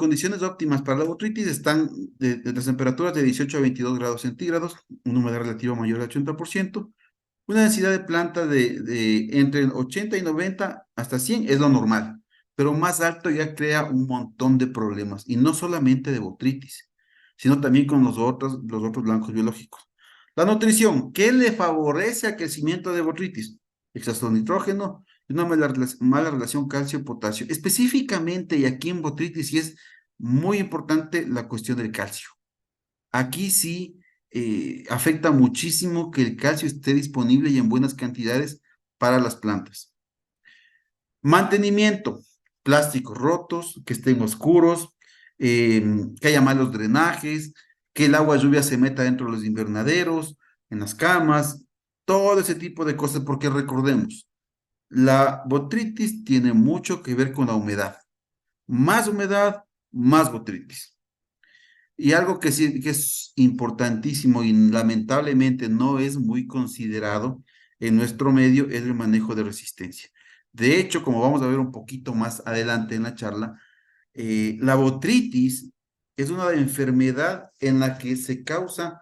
condiciones óptimas para la botrytis están de las temperaturas de 18 a 22 grados centígrados, una humedad relativa mayor al 80%, una densidad de planta de entre 80 y 90 hasta 100 es lo normal, pero más alto ya crea un montón de problemas, y no solamente de botrytis, sino también con los otros blancos biológicos. La nutrición, ¿qué le favorece al crecimiento de botrytis? Exceso de nitrógeno y una mala relación calcio-potasio. Específicamente, y aquí en botrytis, sí es muy importante la cuestión del calcio. Aquí sí afecta muchísimo que el calcio esté disponible y en buenas cantidades para las plantas. Mantenimiento, plásticos rotos, que estén oscuros, que haya malos drenajes, que el agua lluvia se meta dentro de los invernaderos, en las camas, todo ese tipo de cosas, porque recordemos, la botrytis tiene mucho que ver con la humedad, más botrytis. Y algo que sí que es importantísimo y lamentablemente no es muy considerado en nuestro medio es el manejo de resistencia. De hecho, como vamos a ver un poquito más adelante en la charla, la botrytis es una enfermedad en la que se causa,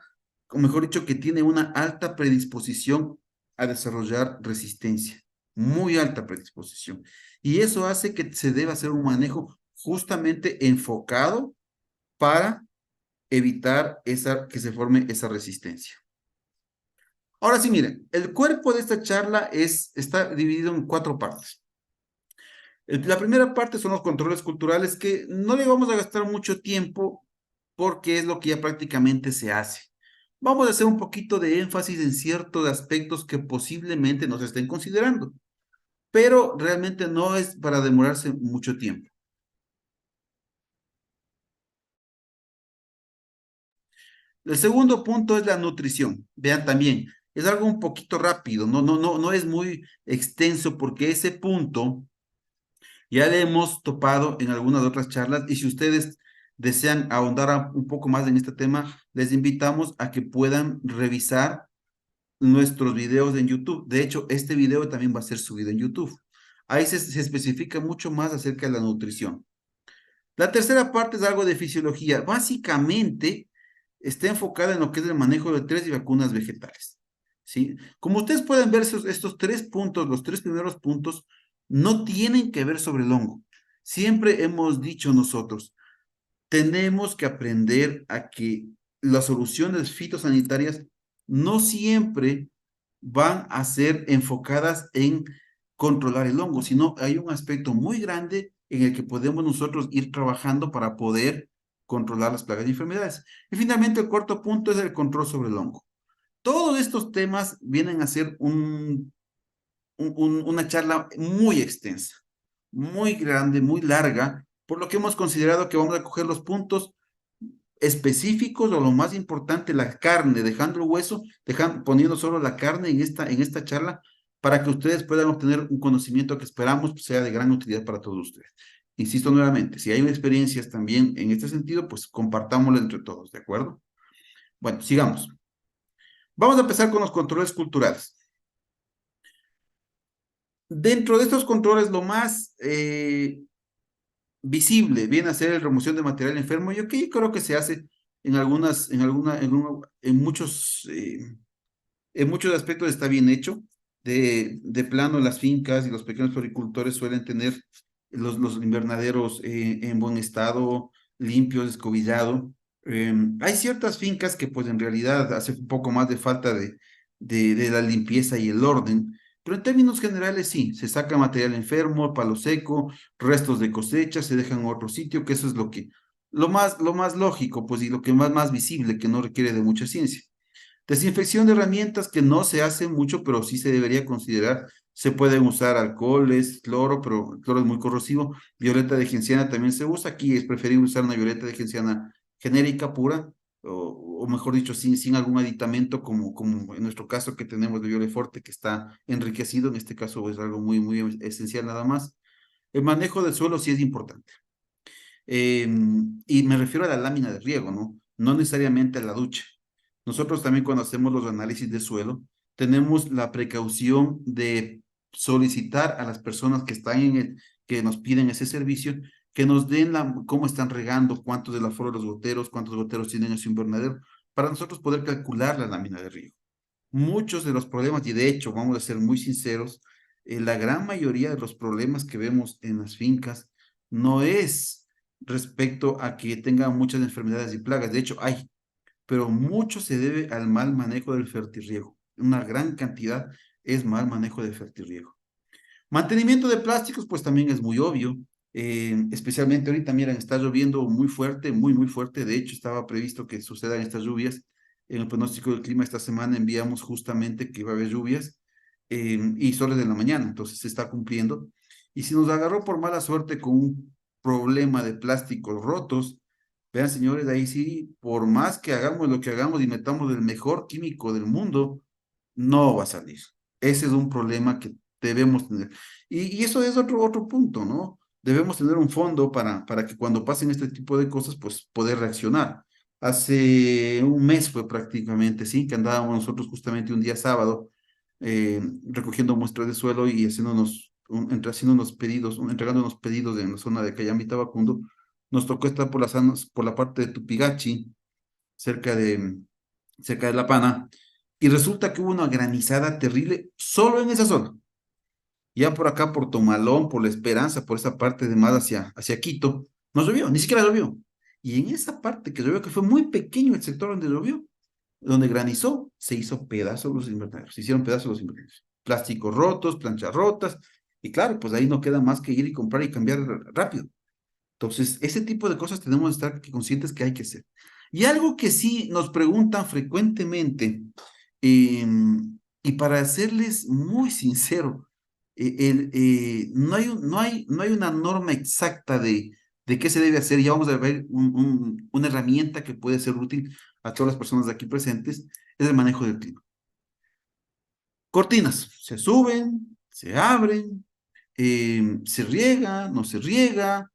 o mejor dicho, que tiene una alta predisposición a desarrollar resistencia, muy alta predisposición. Y eso hace que se deba hacer un manejo justamente enfocado para evitar que se forme esa resistencia. Ahora sí, miren, el cuerpo de esta charla está dividido en 4 partes. La primera parte son los controles culturales, que no le vamos a gastar mucho tiempo porque es lo que ya prácticamente se hace. Vamos a hacer un poquito de énfasis en ciertos aspectos que posiblemente no se estén considerando, pero realmente no es para demorarse mucho tiempo. El segundo punto es la nutrición. Vean también, es algo un poquito rápido, no es muy extenso, porque ese punto ya le hemos topado en algunas otras charlas, y si ustedes desean ahondar un poco más en este tema, les invitamos a que puedan revisar nuestros videos en YouTube. De hecho, este video también va a ser subido en YouTube. Ahí se especifica mucho más acerca de la nutrición. La tercera parte es algo de fisiología. Básicamente está enfocada en lo que es el manejo de estrés y vacunas vegetales. ¿Sí? Como ustedes pueden ver, estos 3 puntos, los 3 primeros puntos, no tienen que ver sobre el hongo. Siempre hemos dicho nosotros, tenemos que aprender a que las soluciones fitosanitarias no siempre van a ser enfocadas en controlar el hongo, sino hay un aspecto muy grande en el que podemos nosotros ir trabajando para poder controlar las plagas y enfermedades. Y finalmente, el cuarto punto es el control sobre el hongo. Todos estos temas vienen a ser una charla muy extensa, muy grande, muy larga, por lo que hemos considerado que vamos a coger los puntos específicos o lo más importante, la carne, dejando el hueso, poniendo solo la carne en esta charla, para que ustedes puedan obtener un conocimiento que esperamos sea de gran utilidad para todos ustedes. Insisto nuevamente, si hay experiencias también en este sentido, pues compartámoslo entre todos, ¿de acuerdo? Bueno, sigamos. Vamos a empezar con los controles culturales. Dentro de estos controles, lo más visible viene a ser la remoción de material enfermo. Yo creo que se hace en muchos aspectos está bien hecho. De plano, las fincas y los pequeños agricultores suelen tener los invernaderos en buen estado, limpios, escobillados. Hay ciertas fincas que pues en realidad hace un poco más de falta de la limpieza y el orden, pero en términos generales sí, se saca material enfermo, palo seco, restos de cosecha, se dejan en otro sitio, que eso es lo más lógico, pues, y lo que más visible, que no requiere de mucha ciencia. Desinfección de herramientas, que no se hace mucho, pero sí se debería considerar. Se pueden usar alcoholes, cloro, pero el cloro es muy corrosivo. Violeta de genciana también se usa. Aquí es preferible usar una violeta de genciana genérica, pura, o mejor dicho, sin algún aditamento, como en nuestro caso que tenemos de Violeforte, que está enriquecido. En este caso es algo muy, muy esencial nada más. El manejo del suelo sí es importante. Y me refiero a la lámina de riego, ¿no? No necesariamente a la ducha. Nosotros también, cuando hacemos los análisis de suelo, tenemos la precaución de solicitar a las personas que nos piden ese servicio, que nos den cómo están regando, cuántos del aforo de los goteros, cuántos goteros tienen en su invernadero, para nosotros poder calcular la lámina de riego. Muchos de los problemas, y de hecho, vamos a ser muy sinceros, la gran mayoría de los problemas que vemos en las fincas no es respecto a que tengan muchas enfermedades y plagas. De hecho, hay, pero mucho se debe al mal manejo del fertirriego. Una gran cantidad es mal manejo del fertirriego. Mantenimiento de plásticos, pues también es muy obvio, especialmente ahorita, miren, está lloviendo muy fuerte, muy fuerte. De hecho, estaba previsto que sucedan estas lluvias. En el pronóstico del clima esta semana enviamos justamente que va a haber lluvias y soles de la mañana, entonces se está cumpliendo. Y si nos agarró por mala suerte con un problema de plásticos rotos, vean señores, ahí sí, por más que hagamos lo que hagamos y metamos el mejor químico del mundo, no va a salir. Ese es un problema que debemos tener. Y eso es otro punto, ¿no? Debemos tener un fondo para que cuando pasen este tipo de cosas, pues poder reaccionar. Hace un mes fue prácticamente, sí, que andábamos nosotros justamente un día sábado recogiendo muestras de suelo y haciendo unos pedidos, entregando unos pedidos en la zona de Cayambi Tabacundo. Nos tocó estar por la parte de Tupigachi, cerca cerca de La Pana, y resulta que hubo una granizada terrible solo en esa zona. Ya por acá, por Tomalón, por La Esperanza, por esa parte de más hacia Quito, no llovió, ni siquiera llovió. Y en esa parte que llovió, que fue muy pequeño el sector donde llovió, donde granizó, se hizo pedazos los invernaderos, se hicieron pedazos los invernaderos. Plásticos rotos, planchas rotas, y claro, pues ahí no queda más que ir y comprar y cambiar rápido. Entonces, ese tipo de cosas tenemos que estar conscientes que hay que hacer. Y algo que sí nos preguntan frecuentemente, y para serles muy sincero, no hay una norma exacta de qué se debe hacer. Ya vamos a ver una herramienta que puede ser útil a todas las personas de aquí presentes, es el manejo del clima. Cortinas, se suben, se abren, se riega, no se riega,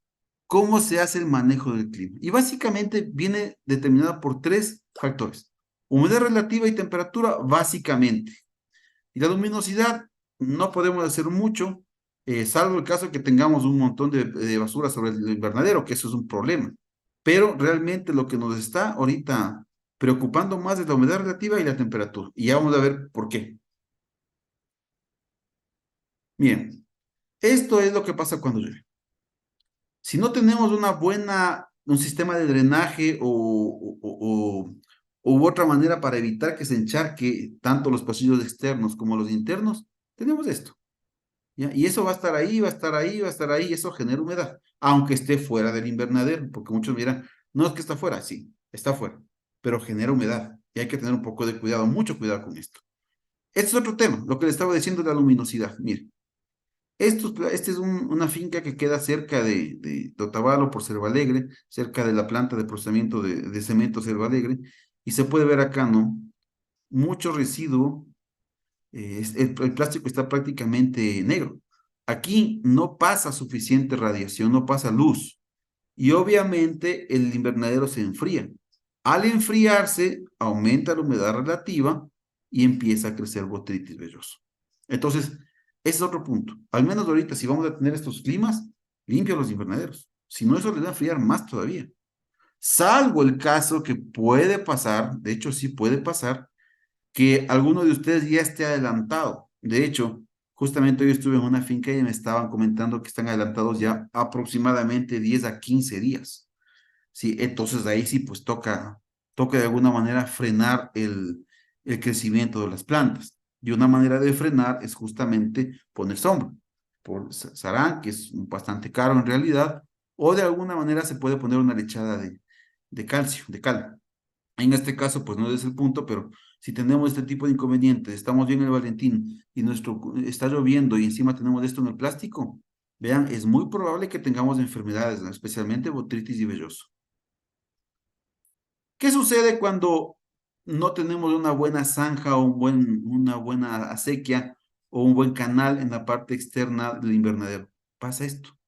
cómo se hace el manejo del clima. Y básicamente viene determinada por tres factores. Humedad relativa y temperatura, básicamente. Y la luminosidad, no podemos hacer mucho, salvo el caso que tengamos un montón de basura sobre el invernadero, que eso es un problema. Pero realmente lo que nos está ahorita preocupando más es la humedad relativa y la temperatura. Y ya vamos a ver por qué. Bien, esto es lo que pasa cuando llueve. Si no tenemos un sistema de drenaje u otra manera para evitar que se encharque tanto los pasillos externos como los internos, tenemos esto. ¿Ya? Y eso va a estar ahí, va a estar ahí, va a estar ahí, y eso genera humedad, aunque esté fuera del invernadero, porque muchos miran, no es que está fuera, sí, está fuera, pero genera humedad y hay que tener un poco de cuidado, mucho cuidado con esto. Este es otro tema, lo que le estaba diciendo de la luminosidad. Mire, este es una finca que queda cerca de Otavalo por Cervalegre, cerca de la planta de procesamiento de cemento Cervalegre, y se puede ver acá, ¿no? Mucho residuo, el plástico está prácticamente negro. Aquí no pasa suficiente radiación, no pasa luz, y obviamente el invernadero se enfría. Al enfriarse, aumenta la humedad relativa y empieza a crecer botrytis velloso. Entonces, ese es otro punto. Al menos ahorita, si vamos a tener estos climas, limpia los invernaderos. Si no, eso les va a enfriar más todavía. Salvo el caso que puede pasar, de hecho sí puede pasar, que alguno de ustedes ya esté adelantado. De hecho, justamente hoy estuve en una finca y me estaban comentando que están adelantados ya aproximadamente 10 a 15 días. Sí, entonces ahí sí, pues toca de alguna manera frenar el crecimiento de las plantas. Y una manera de frenar es justamente poner sombra, por sarán, que es bastante caro en realidad, o de alguna manera se puede poner una lechada de calcio, de cal. En este caso, pues no es el punto, pero si tenemos este tipo de inconvenientes, estamos bien en el Valentín y está lloviendo y encima tenemos esto en el plástico, vean, es muy probable que tengamos enfermedades, ¿no? Especialmente botritis y velloso. ¿Qué sucede cuando no tenemos una buena zanja o una buena acequia o un buen canal en la parte externa del invernadero? Pasa esto.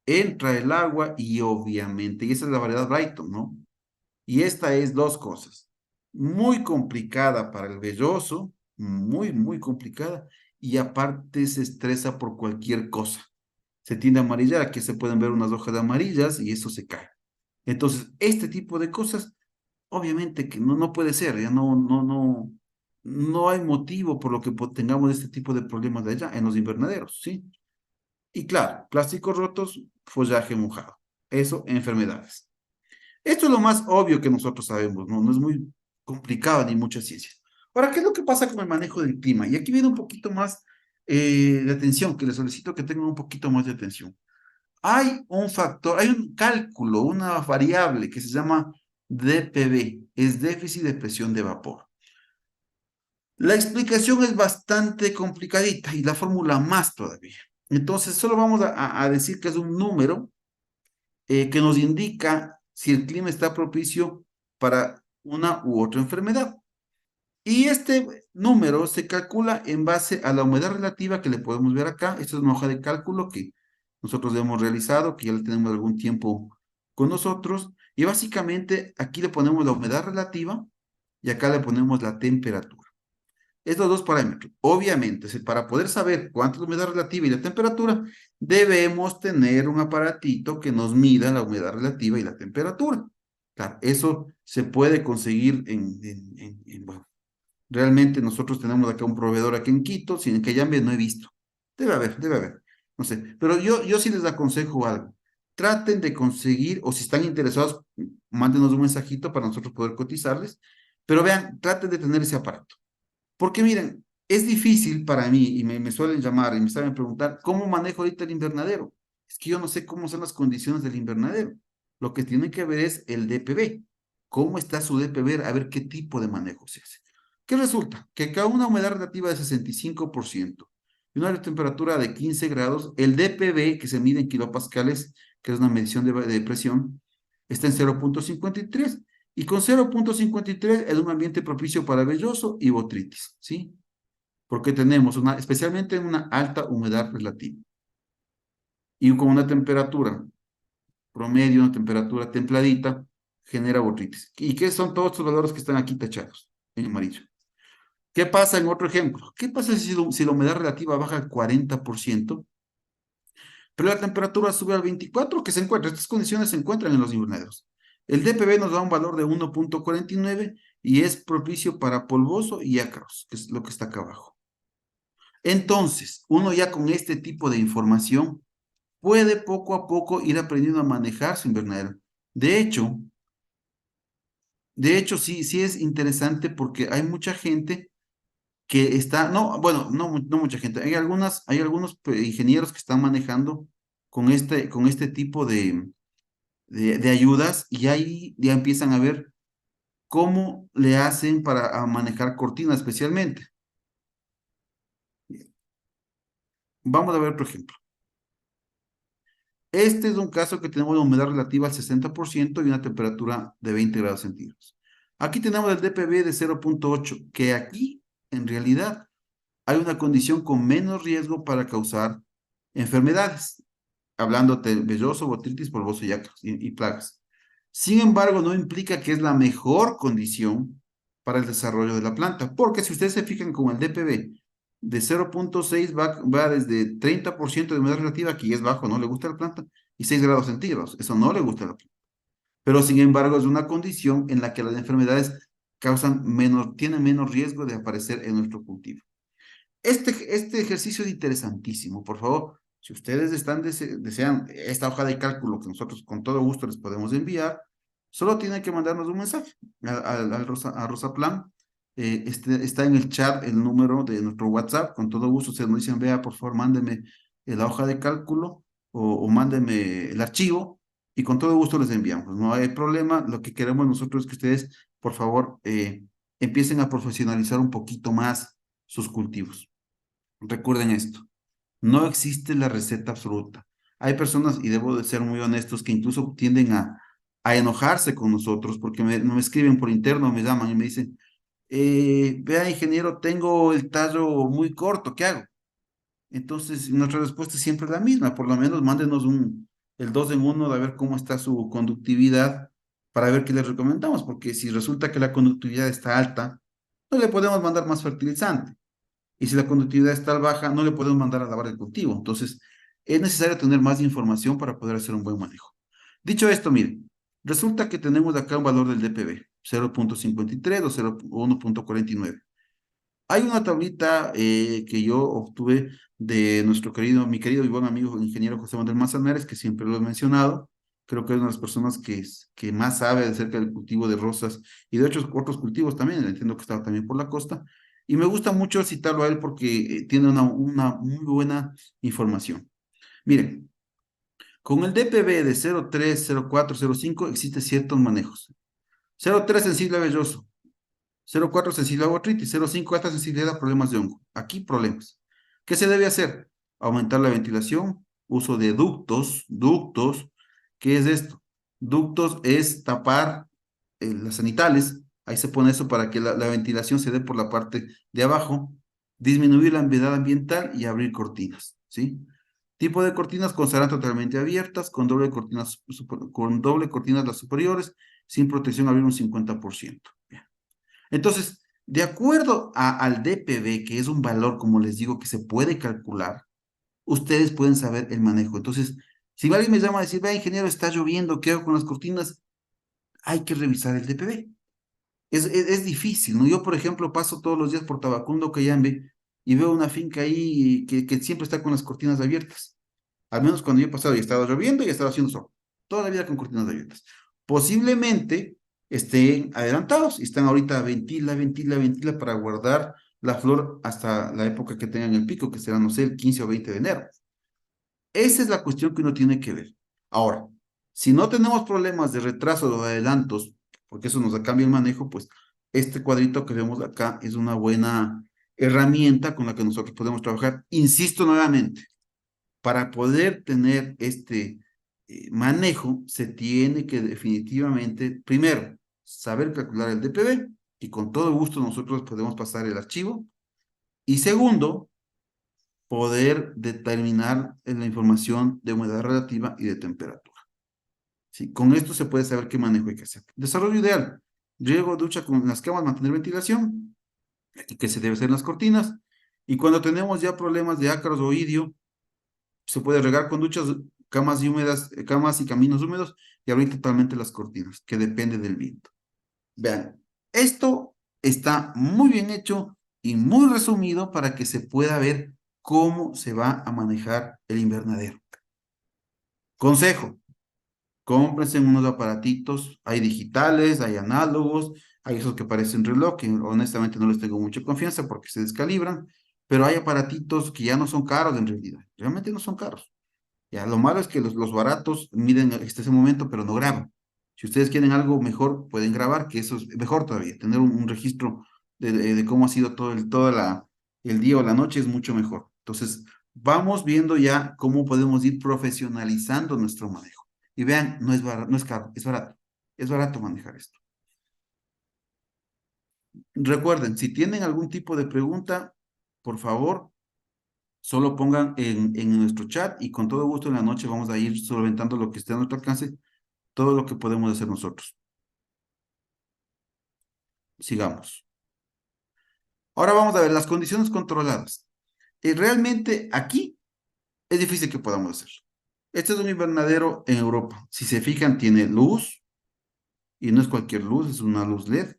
Entra el agua y obviamente, y esa es la variedad Brighton, ¿no? Y esta es dos cosas. Muy complicada para el velloso, muy complicada, y aparte se estresa por cualquier cosa. se tiende a amarillar, aquí se pueden ver unas hojas amarillas y eso se cae. Entonces, este tipo de cosas, obviamente que no puede ser, ya no hay motivo por lo que tengamos este tipo de problemas de allá en los invernaderos, ¿sí? Y claro, plásticos rotos, follaje mojado. Eso, enfermedades. Esto es lo más obvio que nosotros sabemos, ¿no? No es muy complicado ni mucha ciencia. Ahora, ¿qué es lo que pasa con el manejo del clima? Y aquí viene un poquito más de atención, que les solicito que tengan un poquito más de atención. Hay un factor, hay un cálculo, una variable que se llama DPV, es déficit de presión de vapor. La explicación es bastante complicadita y la fórmula más todavía. Entonces, solo vamos a decir que es un número que nos indica si el clima está propicio para una u otra enfermedad. Y este número se calcula en base a la humedad relativa que le podemos ver acá. Esta es una hoja de cálculo que nosotros hemos realizado, que ya la tenemos algún tiempo con nosotros. Y básicamente aquí le ponemos la humedad relativa y acá le ponemos la temperatura. Estos dos parámetros. Obviamente, para poder saber cuánto es la humedad relativa y la temperatura, debemos tener un aparatito que nos mida la humedad relativa y la temperatura. Claro, eso se puede conseguir bueno, realmente nosotros tenemos acá un proveedor aquí en Quito, sin que llame no he visto. Debe haber. No sé, pero yo sí les aconsejo algo. Traten de conseguir, o si están interesados, mándenos un mensajito para nosotros poder cotizarles, pero vean, traten de tener ese aparato. Porque miren, es difícil para mí, y me suelen llamar y me saben preguntar, ¿cómo manejo ahorita el invernadero? Es que yo no sé cómo son las condiciones del invernadero. Lo que tiene que ver es el DPV. ¿Cómo está su DPV? A ver qué tipo de manejo se hace. ¿Qué resulta? Que cada una humedad relativa de 65% y una temperatura de 15 grados, el DPV, que se mide en kilopascales, que es una medición de presión, está en 0,53. Y con 0,53 es un ambiente propicio para velloso y botritis, ¿sí? Porque tenemos especialmente una alta humedad relativa y con una temperatura promedio, una temperatura templadita, genera botritis. ¿Y qué son todos estos valores que están aquí tachados en amarillo? ¿Qué pasa en otro ejemplo? ¿Qué pasa si la humedad relativa baja al 40%, pero la temperatura sube al 24%, que se encuentra? Estas condiciones se encuentran en los invernaderos. El DPV nos da un valor de 1,49 y es propicio para polvoso y ácaros, que es lo que está acá abajo. Entonces, uno ya con este tipo de información puede poco a poco ir aprendiendo a manejar su invernadero. De hecho, sí es interesante porque hay mucha gente que está, no, bueno, no mucha gente, hay algunos ingenieros que están manejando con este tipo de ayudas y ahí ya empiezan a ver cómo le hacen para manejar cortinas especialmente. Vamos a ver otro ejemplo. Este es un caso que tenemos una humedad relativa al 60% y una temperatura de 20 grados centígrados. Aquí tenemos el DPV de 0,8, que aquí en realidad hay una condición con menos riesgo para causar enfermedades, hablando de velloso, botritis, polvoso y plagas. Sin embargo, no implica que es la mejor condición para el desarrollo de la planta, porque si ustedes se fijan con el DPV de 0,6 va desde 30% de humedad relativa, que es bajo, no le gusta a la planta, y 6 grados centígrados, eso no le gusta a la planta. Pero sin embargo, es una condición en la que las enfermedades tienen menos riesgo de aparecer en nuestro cultivo. Este ejercicio es interesantísimo. Por favor, si ustedes desean esta hoja de cálculo que nosotros con todo gusto les podemos enviar, solo tienen que mandarnos un mensaje a Rosaplan. Está en el chat el número de nuestro WhatsApp. Con todo gusto, ustedes nos dicen, vea, por favor, mándeme la hoja de cálculo o mándeme el archivo y con todo gusto les enviamos. No hay problema. Lo que queremos nosotros es que ustedes, por favor, empiecen a profesionalizar un poquito más sus cultivos. Recuerden esto, no existe la receta absoluta. Hay personas, y debo de ser muy honestos, que incluso tienden a enojarse con nosotros porque me escriben por interno, me llaman y me dicen, vea, ingeniero, tengo el tallo muy corto, ¿qué hago? Entonces, nuestra respuesta es siempre la misma, por lo menos mándenos el 2 en 1 de ver cómo está su conductividad para ver qué les recomendamos, porque si resulta que la conductividad está alta, no le podemos mandar más fertilizante. Y si la conductividad está baja, no le podemos mandar a lavar el cultivo. Entonces, es necesario tener más información para poder hacer un buen manejo. Dicho esto, miren, resulta que tenemos acá un valor del DPB, 0.53 o 1.49. Hay una tablita que yo obtuve de mi querido y buen amigo, el ingeniero José Manuel Manzanares, que siempre lo he mencionado. Creo que es una de las personas que más sabe acerca del cultivo de rosas y de otros cultivos también. Entiendo que estaba también por la costa. Y me gusta mucho citarlo a él porque tiene una muy buena información. Miren, con el DPB de 0.3, 0.4, 0.5 existen ciertos manejos. 0.3 sensible a velloso, 0.4 sensible a botrytis, 0.5 alta sensibilidad a problemas de hongo. Aquí problemas. ¿Qué se debe hacer? Aumentar la ventilación, uso de ductos. ¿Qué es esto? Ductos es tapar las sanitales, ahí se pone eso para que la ventilación se dé por la parte de abajo, disminuir la humedad ambiental y abrir cortinas, ¿sí? Tipo de cortinas constarán totalmente abiertas, con doble cortinas las superiores, sin protección abrir un 50%. Bien. Entonces, de acuerdo al DPB, que es un valor, como les digo, que se puede calcular, ustedes pueden saber el manejo. Entonces, si alguien me llama a decir, vea, ingeniero, está lloviendo, ¿qué hago con las cortinas? Hay que revisar el DPB. Es difícil, ¿no? Yo, por ejemplo, paso todos los días por Tabacundo, Cayambe, y veo una finca ahí que siempre está con las cortinas abiertas. Al menos cuando yo he pasado y estaba lloviendo y estaba haciendo sol. Toda la vida con cortinas abiertas. Posiblemente estén adelantados y están ahorita ventila para guardar la flor hasta la época que tengan el pico, que será, no sé, el 15 o 20 de enero. Esa es la cuestión que uno tiene que ver. Ahora, si no tenemos problemas de retraso o de adelantos, porque eso nos cambia el manejo, pues este cuadrito que vemos acá es una buena herramienta con la que nosotros podemos trabajar. Insisto nuevamente, para poder tener este manejo, se tiene que definitivamente, primero, saber calcular el DPB, y con todo gusto nosotros podemos pasar el archivo. Y segundo, poder determinar la información de humedad relativa y de temperatura. ¿Sí? Con esto se puede saber qué manejo hay que hacer. Desarrollo ideal. Riego, ducha con las camas, mantener ventilación, y que se debe hacer en las cortinas. Y cuando tenemos ya problemas de ácaros o oidio, se puede regar con duchas, camas y caminos húmedos y abrir totalmente las cortinas, que depende del viento. Vean, esto está muy bien hecho y muy resumido para que se pueda ver cómo se va a manejar el invernadero. Consejo, cómprense unos aparatitos, hay digitales, hay análogos, hay esos que parecen reloj, que honestamente no les tengo mucha confianza porque se descalibran, pero hay aparatitos que ya no son caros en realidad, realmente no son caros. Ya, lo malo es que los baratos miden ese momento, pero no graban. Si ustedes quieren algo mejor, pueden grabar, que eso es mejor todavía. Tener un registro de cómo ha sido el día o la noche es mucho mejor. Entonces, vamos viendo ya cómo podemos ir profesionalizando nuestro manejo. Y vean, no es barato, no es caro, es barato. Es barato manejar esto. Recuerden, si tienen algún tipo de pregunta, por favor, solo pongan en nuestro chat y con todo gusto en la noche vamos a ir solventando lo que esté a nuestro alcance, todo lo que podemos hacer nosotros. Sigamos. Ahora vamos a ver las condiciones controladas. Realmente aquí es difícil que podamos hacerlo. Este es un invernadero en Europa. Si se fijan, tiene luz y no es cualquier luz, es una luz LED.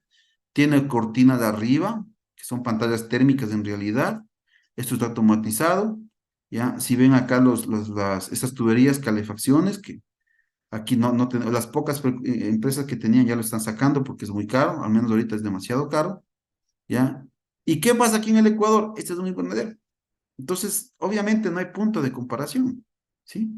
Tiene cortina de arriba, que son pantallas térmicas en realidad. Esto está automatizado. ¿Ya? Si ven acá estas tuberías, calefacciones, que aquí las pocas empresas que tenían ya lo están sacando porque es muy caro, al menos ahorita es demasiado caro, ¿ya? ¿Y qué pasa aquí en el Ecuador? Este es un invernadero. Entonces, obviamente no hay punto de comparación, ¿sí?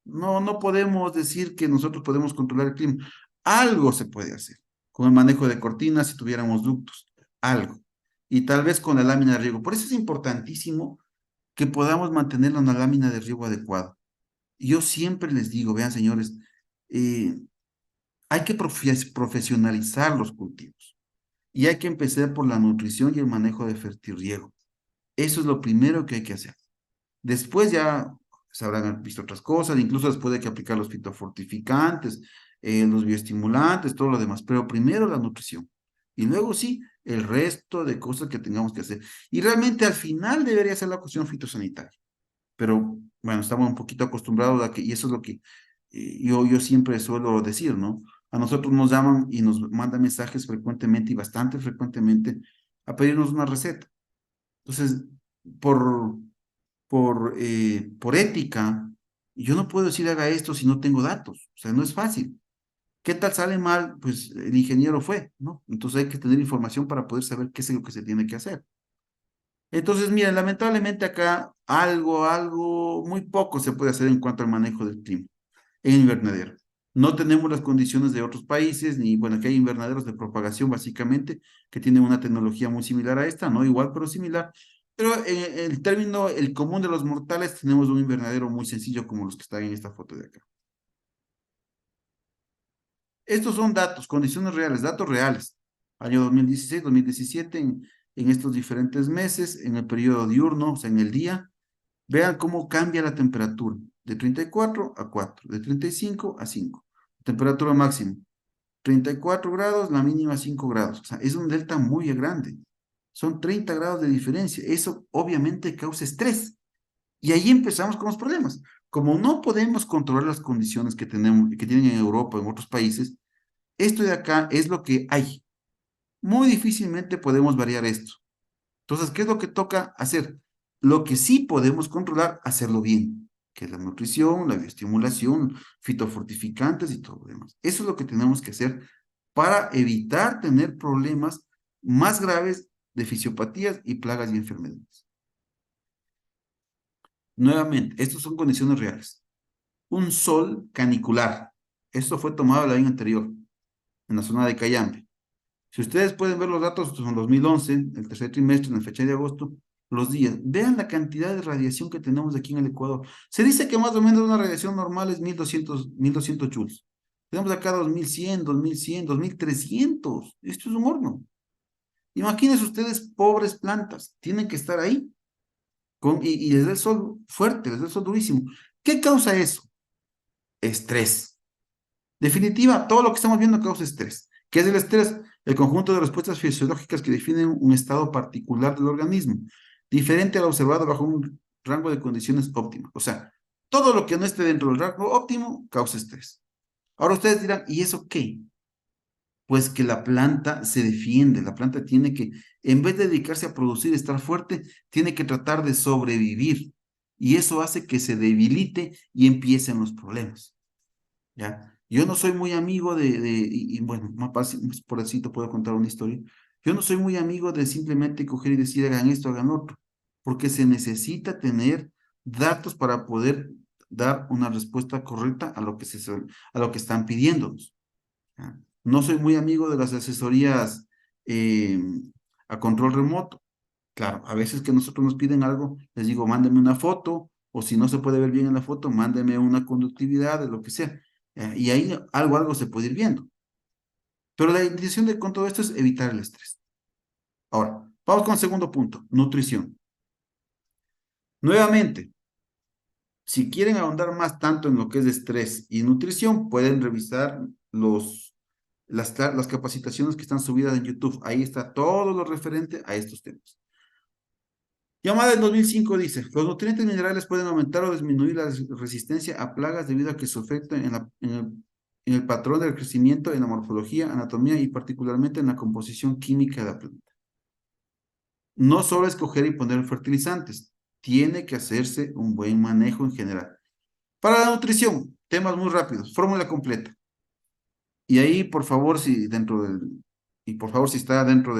No podemos decir que nosotros podemos controlar el clima. Algo se puede hacer con el manejo de cortinas si tuviéramos ductos, algo. Y tal vez con la lámina de riego. Por eso es importantísimo que podamos mantener una lámina de riego adecuada. Yo siempre les digo, vean señores, eh, hay que profesionalizar los cultivos y hay que empezar por la nutrición y el manejo de fertirriego. Eso es lo primero que hay que hacer. Después ya se habrán visto otras cosas, incluso después hay que aplicar los fitofortificantes, los bioestimulantes, todo lo demás, pero primero la nutrición. Y luego sí, el resto de cosas que tengamos que hacer. Y realmente al final debería ser la cuestión fitosanitaria. Pero bueno, estamos un poquito acostumbrados a que, y eso es lo que yo siempre suelo decir, ¿no? A nosotros nos llaman y nos mandan mensajes frecuentemente y bastante frecuentemente a pedirnos una receta. Entonces, por, por ética, yo no puedo decir haga esto si no tengo datos. O sea, no es fácil. ¿Qué tal sale mal? Pues el ingeniero fue, ¿no? Entonces hay que tener información para poder saber qué es lo que se tiene que hacer. Entonces, miren, lamentablemente acá algo, muy poco se puede hacer en cuanto al manejo del clima en invernadero. No tenemos las condiciones de otros países, ni bueno, aquí hay invernaderos de propagación básicamente que tienen una tecnología muy similar a esta, no igual, pero similar. Pero en el término, el común de los mortales, tenemos un invernadero muy sencillo como los que están en esta foto de acá. Estos son datos, condiciones reales, datos reales. Año 2016, 2017, en estos diferentes meses, en el periodo diurno, o sea, en el día, vean cómo cambia la temperatura, de 34 a 4, de 35 a 5. Temperatura máxima, 34 grados, la mínima 5 grados. O sea, es un delta muy grande. Son 30 grados de diferencia. Eso obviamente causa estrés. Y ahí empezamos con los problemas. Como no podemos controlar las condiciones que tenemos, que tienen en Europa o en otros países, esto de acá es lo que hay. Muy difícilmente podemos variar esto. Entonces, ¿qué es lo que toca hacer? Lo que sí podemos controlar, hacerlo bien, que es la nutrición, la bioestimulación, fitofortificantes y todo lo demás. Eso es lo que tenemos que hacer para evitar tener problemas más graves de fisiopatías y plagas y enfermedades. Nuevamente, estas son condiciones reales. Un sol canicular. Esto fue tomado el año anterior, en la zona de Cayambe. Si ustedes pueden ver los datos, estos son 2011, el tercer trimestre, en la fecha de agosto, los días. Vean la cantidad de radiación que tenemos aquí en el Ecuador. Se dice que más o menos una radiación normal es 1200 joules. Tenemos acá 2100, 2100, 2300. Esto es un horno. Imagínense ustedes, pobres plantas, tienen que estar ahí y les da el sol fuerte, les da el sol durísimo. ¿Qué causa eso? Estrés. Definitiva, todo lo que estamos viendo causa estrés. ¿Qué es el estrés? El conjunto de respuestas fisiológicas que definen un estado particular del organismo, diferente al observado bajo un rango de condiciones óptimas. O sea, todo lo que no esté dentro del rango óptimo causa estrés. Ahora ustedes dirán, ¿y eso qué? Pues que la planta se defiende, la planta tiene que, en vez de dedicarse a producir, estar fuerte, tiene que tratar de sobrevivir. Y eso hace que se debilite y empiecen los problemas. ¿Ya? Yo no soy muy amigo y bueno, más fácil, por así te puedo contar una historia. Yo no soy muy amigo de simplemente coger y decir hagan esto, hagan otro, porque se necesita tener datos para poder dar una respuesta correcta a lo que a lo que están pidiéndonos. ¿Ya? No soy muy amigo de las asesorías eh, a control remoto. Claro, a veces que nosotros nos piden algo, les digo, mándeme una foto, o si no se puede ver bien en la foto, mándeme una conductividad, de lo que sea. Y ahí algo se puede ir viendo. Pero la intención con todo esto es evitar el estrés. Ahora, vamos con el segundo punto, nutrición. Nuevamente, si quieren ahondar más tanto en lo que es estrés y nutrición, pueden revisar las capacitaciones que están subidas en YouTube. Ahí está todo lo referente a estos temas. Llamada del 2005 dice, los nutrientes minerales pueden aumentar o disminuir la resistencia a plagas debido a que su efecto en el patrón del crecimiento, en la morfología, anatomía y particularmente en la composición química de la planta. No solo escoger y poner fertilizantes, tiene que hacerse un buen manejo en general. Para la nutrición, temas muy rápidos, fórmula completa. Y ahí, por favor, y por favor, si está dentro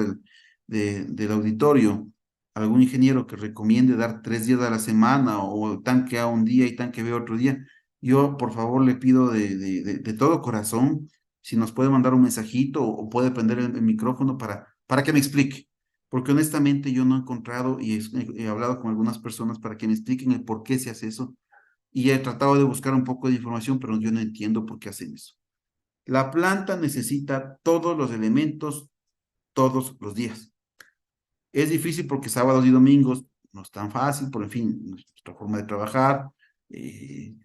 del auditorio, algún ingeniero que recomiende dar 3 días a la semana o tanque A un día y tanque B otro día, yo, por favor, le pido de todo corazón, si nos puede mandar un mensajito o puede prender el micrófono para que me explique. Porque honestamente yo no he encontrado y he hablado con algunas personas para que me expliquen el por qué se hace eso. Y he tratado de buscar un poco de información, pero yo no entiendo por qué hacen eso. La planta necesita todos los elementos todos los días. Es difícil porque sábados y domingos no es tan fácil, por en fin, nuestra forma de trabajar, eh,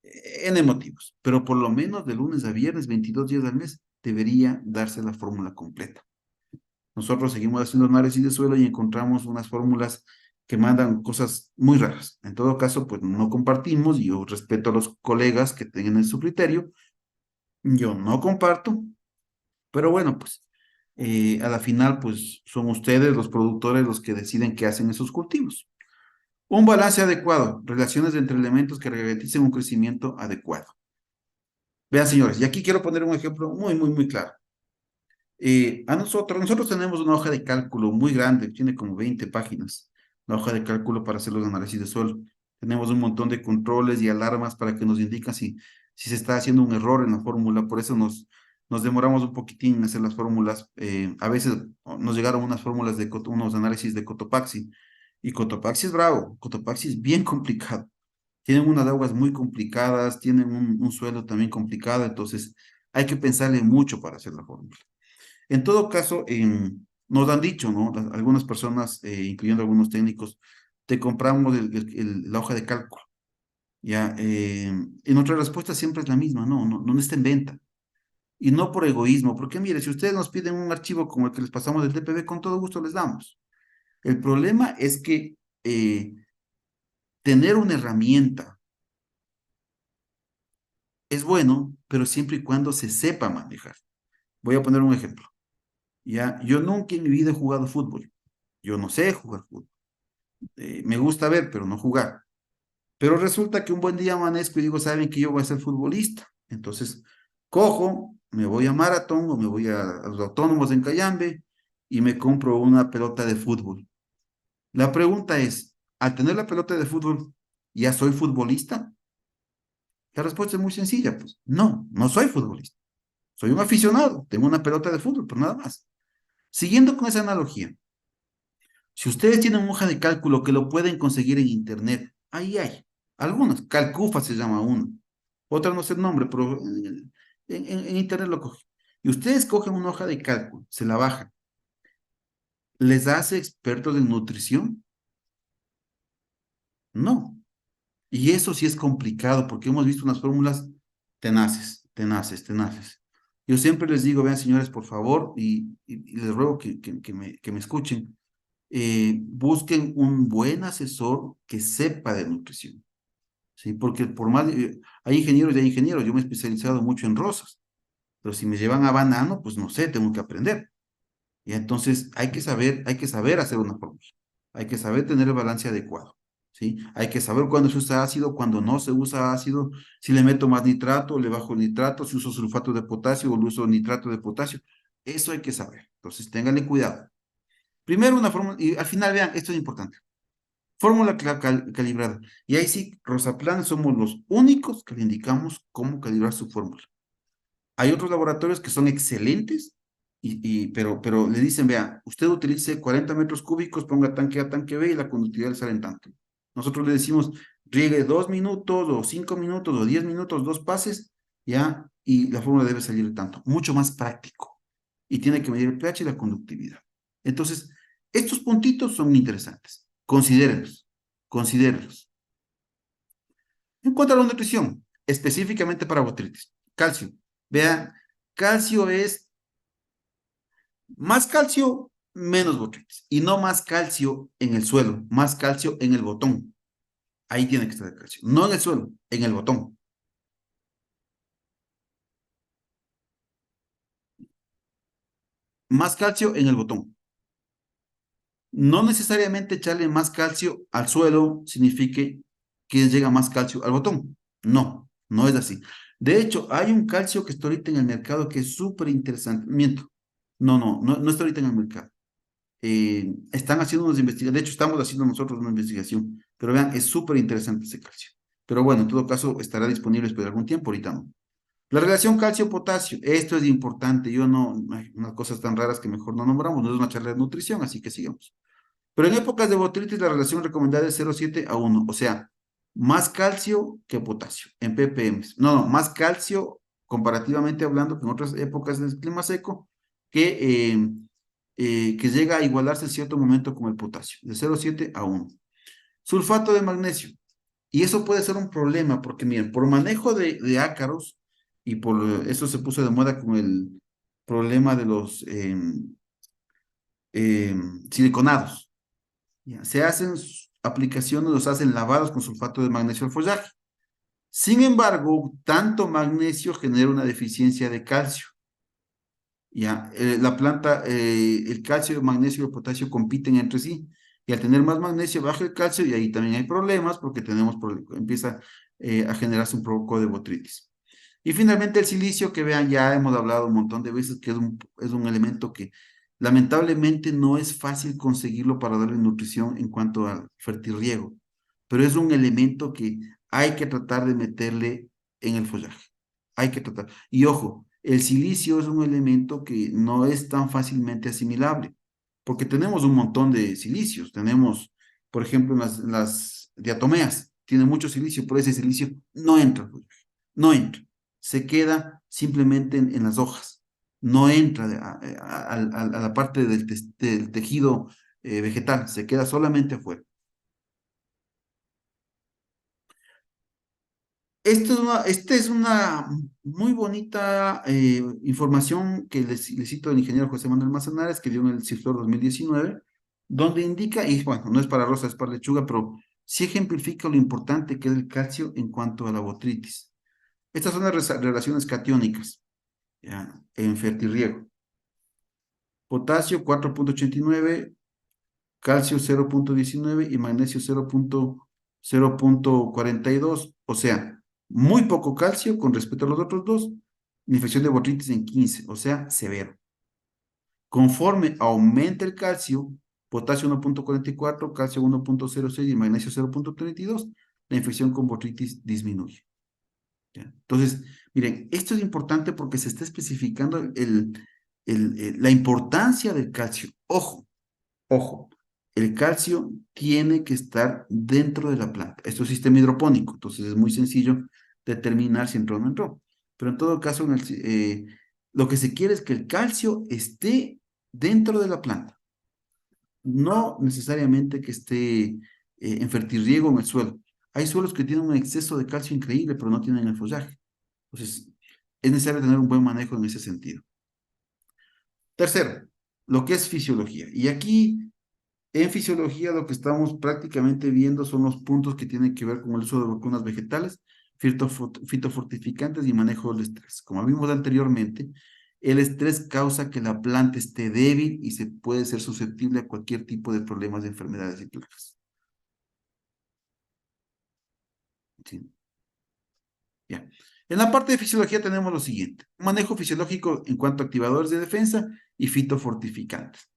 en motivos, pero por lo menos de lunes a viernes, 22 días al mes, debería darse la fórmula completa. Nosotros seguimos haciendo análisis de suelo y encontramos unas fórmulas que mandan cosas muy raras. En todo caso, pues no compartimos, y yo respeto a los colegas que tengan su criterio, yo no comparto, pero bueno, pues a la final, pues son ustedes, los productores, los que deciden qué hacen esos cultivos. Un balance adecuado, relaciones entre elementos que garanticen un crecimiento adecuado. Vean, señores, y aquí quiero poner un ejemplo muy claro. Nosotros tenemos una hoja de cálculo muy grande, tiene como 20 páginas, la hoja de cálculo para hacer los análisis de suelo. Tenemos un montón de controles y alarmas para que nos indican si se está haciendo un error en la fórmula, por eso nos demoramos un poquitín en hacer las fórmulas. A veces nos llegaron unas fórmulas unos análisis de Cotopaxi, y Cotopaxi es bravo, Cotopaxi es bien complicado. Tienen unas aguas muy complicadas, tienen un suelo también complicado, entonces hay que pensarle mucho para hacer la fórmula. En todo caso, nos han dicho, ¿no? Algunas personas, incluyendo algunos técnicos, te compramos la hoja de cálculo, ¿ya? Y nuestra respuesta siempre es la misma, no está en venta. Y no por egoísmo, porque mire, si ustedes nos piden un archivo como el que les pasamos del DPB, con todo gusto les damos. El problema es que tener una herramienta es bueno, pero siempre y cuando se sepa manejar. Voy a poner un ejemplo, ¿ya? Yo nunca en mi vida he jugado fútbol. Yo no sé jugar fútbol. Me gusta ver, pero no jugar. Pero resulta que un buen día amanezco y digo, ¿saben que yo voy a ser futbolista? Entonces, cojo, me voy a Maratón o me voy a los autónomos en Cayambe y me compro una pelota de fútbol. La pregunta es, al tener la pelota de fútbol, ¿ya soy futbolista? La respuesta es muy sencilla, pues no soy futbolista. Soy un aficionado, tengo una pelota de fútbol, pero nada más. Siguiendo con esa analogía, si ustedes tienen una hoja de cálculo que lo pueden conseguir en internet, ahí hay. Algunos, Calcufa se llama uno. Otra no sé el nombre, pero en internet lo cogen. Y ustedes cogen una hoja de cálculo, se la bajan. ¿Les hace expertos en nutrición? No. Y eso sí es complicado porque hemos visto unas fórmulas tenaces. Yo siempre les digo, vean señores, por favor, y les ruego que me escuchen, busquen un buen asesor que sepa de nutrición, ¿sí? Porque hay ingenieros y hay ingenieros, yo me he especializado mucho en rosas, pero si me llevan a banano, pues no sé, tengo que aprender. Y entonces hay que saber hacer una fórmula, hay que saber tener el balance adecuado, ¿sí? Hay que saber cuándo se usa ácido, cuándo no se usa ácido, si le meto más nitrato, le bajo el nitrato, si uso sulfato de potasio o uso nitrato de potasio, eso hay que saber. Entonces, ténganle cuidado. Primero una fórmula, y al final vean, esto es importante. Fórmula calibrada. Y ahí sí, Rosaplan somos los únicos que le indicamos cómo calibrar su fórmula. Hay otros laboratorios que son excelentes, pero le dicen, vea, usted utilice 40 metros cúbicos, ponga tanque A, tanque B y la conductividad le sale en tanto. Nosotros le decimos, riegue 2 minutos o 5 minutos o 10 minutos, dos pases, ya, y la fórmula debe salir de tanto. Mucho más práctico. Y tiene que medir el pH y la conductividad. Entonces, estos puntitos son interesantes. Considérenlos, considérenlos. En cuanto a la nutrición, específicamente para botritis, calcio. Vean, calcio es más calcio, menos botritis. Y no más calcio en el suelo, más calcio en el botón. Ahí tiene que estar el calcio. No en el suelo, en el botón. Más calcio en el botón. No necesariamente echarle más calcio al suelo signifique que llega más calcio al botón. No es así. De hecho, hay un calcio que está ahorita en el mercado que es súper interesante. Miento. No está ahorita en el mercado. Están haciendo unas investigaciones, de hecho estamos haciendo nosotros una investigación, pero vean, es súper interesante ese calcio. Pero bueno, en todo caso estará disponible después de algún tiempo, ahorita no. La relación calcio-potasio, esto es importante, hay unas cosas tan raras que mejor no nombramos, no es una charla de nutrición, así que sigamos. Pero en épocas de botritis la relación recomendada es 0,7 a 1, o sea, más calcio que potasio en ppm. Más calcio comparativamente hablando que en otras épocas del clima seco, que llega a igualarse en cierto momento con el potasio, de 0,7 a 1. Sulfato de magnesio, y eso puede ser un problema, porque miren, por manejo de ácaros, y por eso se puso de moda con el problema de los siliconados. Ya, se hacen aplicaciones, los hacen lavados con sulfato de magnesio al follaje. Sin embargo, tanto magnesio genera una deficiencia de calcio. Ya, la planta, el calcio, el magnesio y el potasio compiten entre sí. Y al tener más magnesio, baja el calcio y ahí también hay problemas porque empieza a generarse un poco de botritis. Y finalmente el silicio, que vean, ya hemos hablado un montón de veces que es un elemento que lamentablemente no es fácil conseguirlo para darle nutrición en cuanto al fertirriego, pero es un elemento que hay que tratar de meterle en el follaje. Hay que tratar. Y ojo, el silicio es un elemento que no es tan fácilmente asimilable, porque tenemos un montón de silicios. Tenemos, por ejemplo, las diatomeas, tiene mucho silicio, pero ese silicio no entra al follaje, no entra, se queda simplemente en las hojas, no entra a la parte del tejido vegetal, se queda solamente afuera. Esta es una muy bonita información que les cito del ingeniero José Manuel Manzanares, que dio en el CIFLOR 2019, donde indica, y bueno, no es para rosa, es para lechuga, pero sí ejemplifica lo importante que es el calcio en cuanto a la botritis. Estas son las relaciones catiónicas, ya, en fertirriego. Potasio 4,89, calcio 0,19 y magnesio 0,42. O sea, muy poco calcio con respecto a los otros dos. Infección de botritis en 15, o sea, severo. Conforme aumenta el calcio, potasio 1,44, calcio 1,06 y magnesio 0,32, la infección con botritis disminuye. ¿Ya? Entonces, miren, esto es importante porque se está especificando la importancia del calcio. Ojo, ojo, el calcio tiene que estar dentro de la planta. Esto es sistema hidropónico, entonces es muy sencillo determinar si entró o no entró. Pero en todo caso, lo que se quiere es que el calcio esté dentro de la planta, no necesariamente que esté en fertirriego en el suelo. Hay suelos que tienen un exceso de calcio increíble, pero no tienen el follaje. Entonces, es necesario tener un buen manejo en ese sentido. Tercero, lo que es fisiología. Y aquí en fisiología lo que estamos prácticamente viendo son los puntos que tienen que ver con el uso de vacunas vegetales, fitofortificantes y manejo del estrés. Como vimos anteriormente, el estrés causa que la planta esté débil y se puede ser susceptible a cualquier tipo de problemas de enfermedades y plagas. ¿Sí? Ya. En la parte de fisiología tenemos lo siguiente: manejo fisiológico en cuanto a activadores de defensa y fitofortificantes.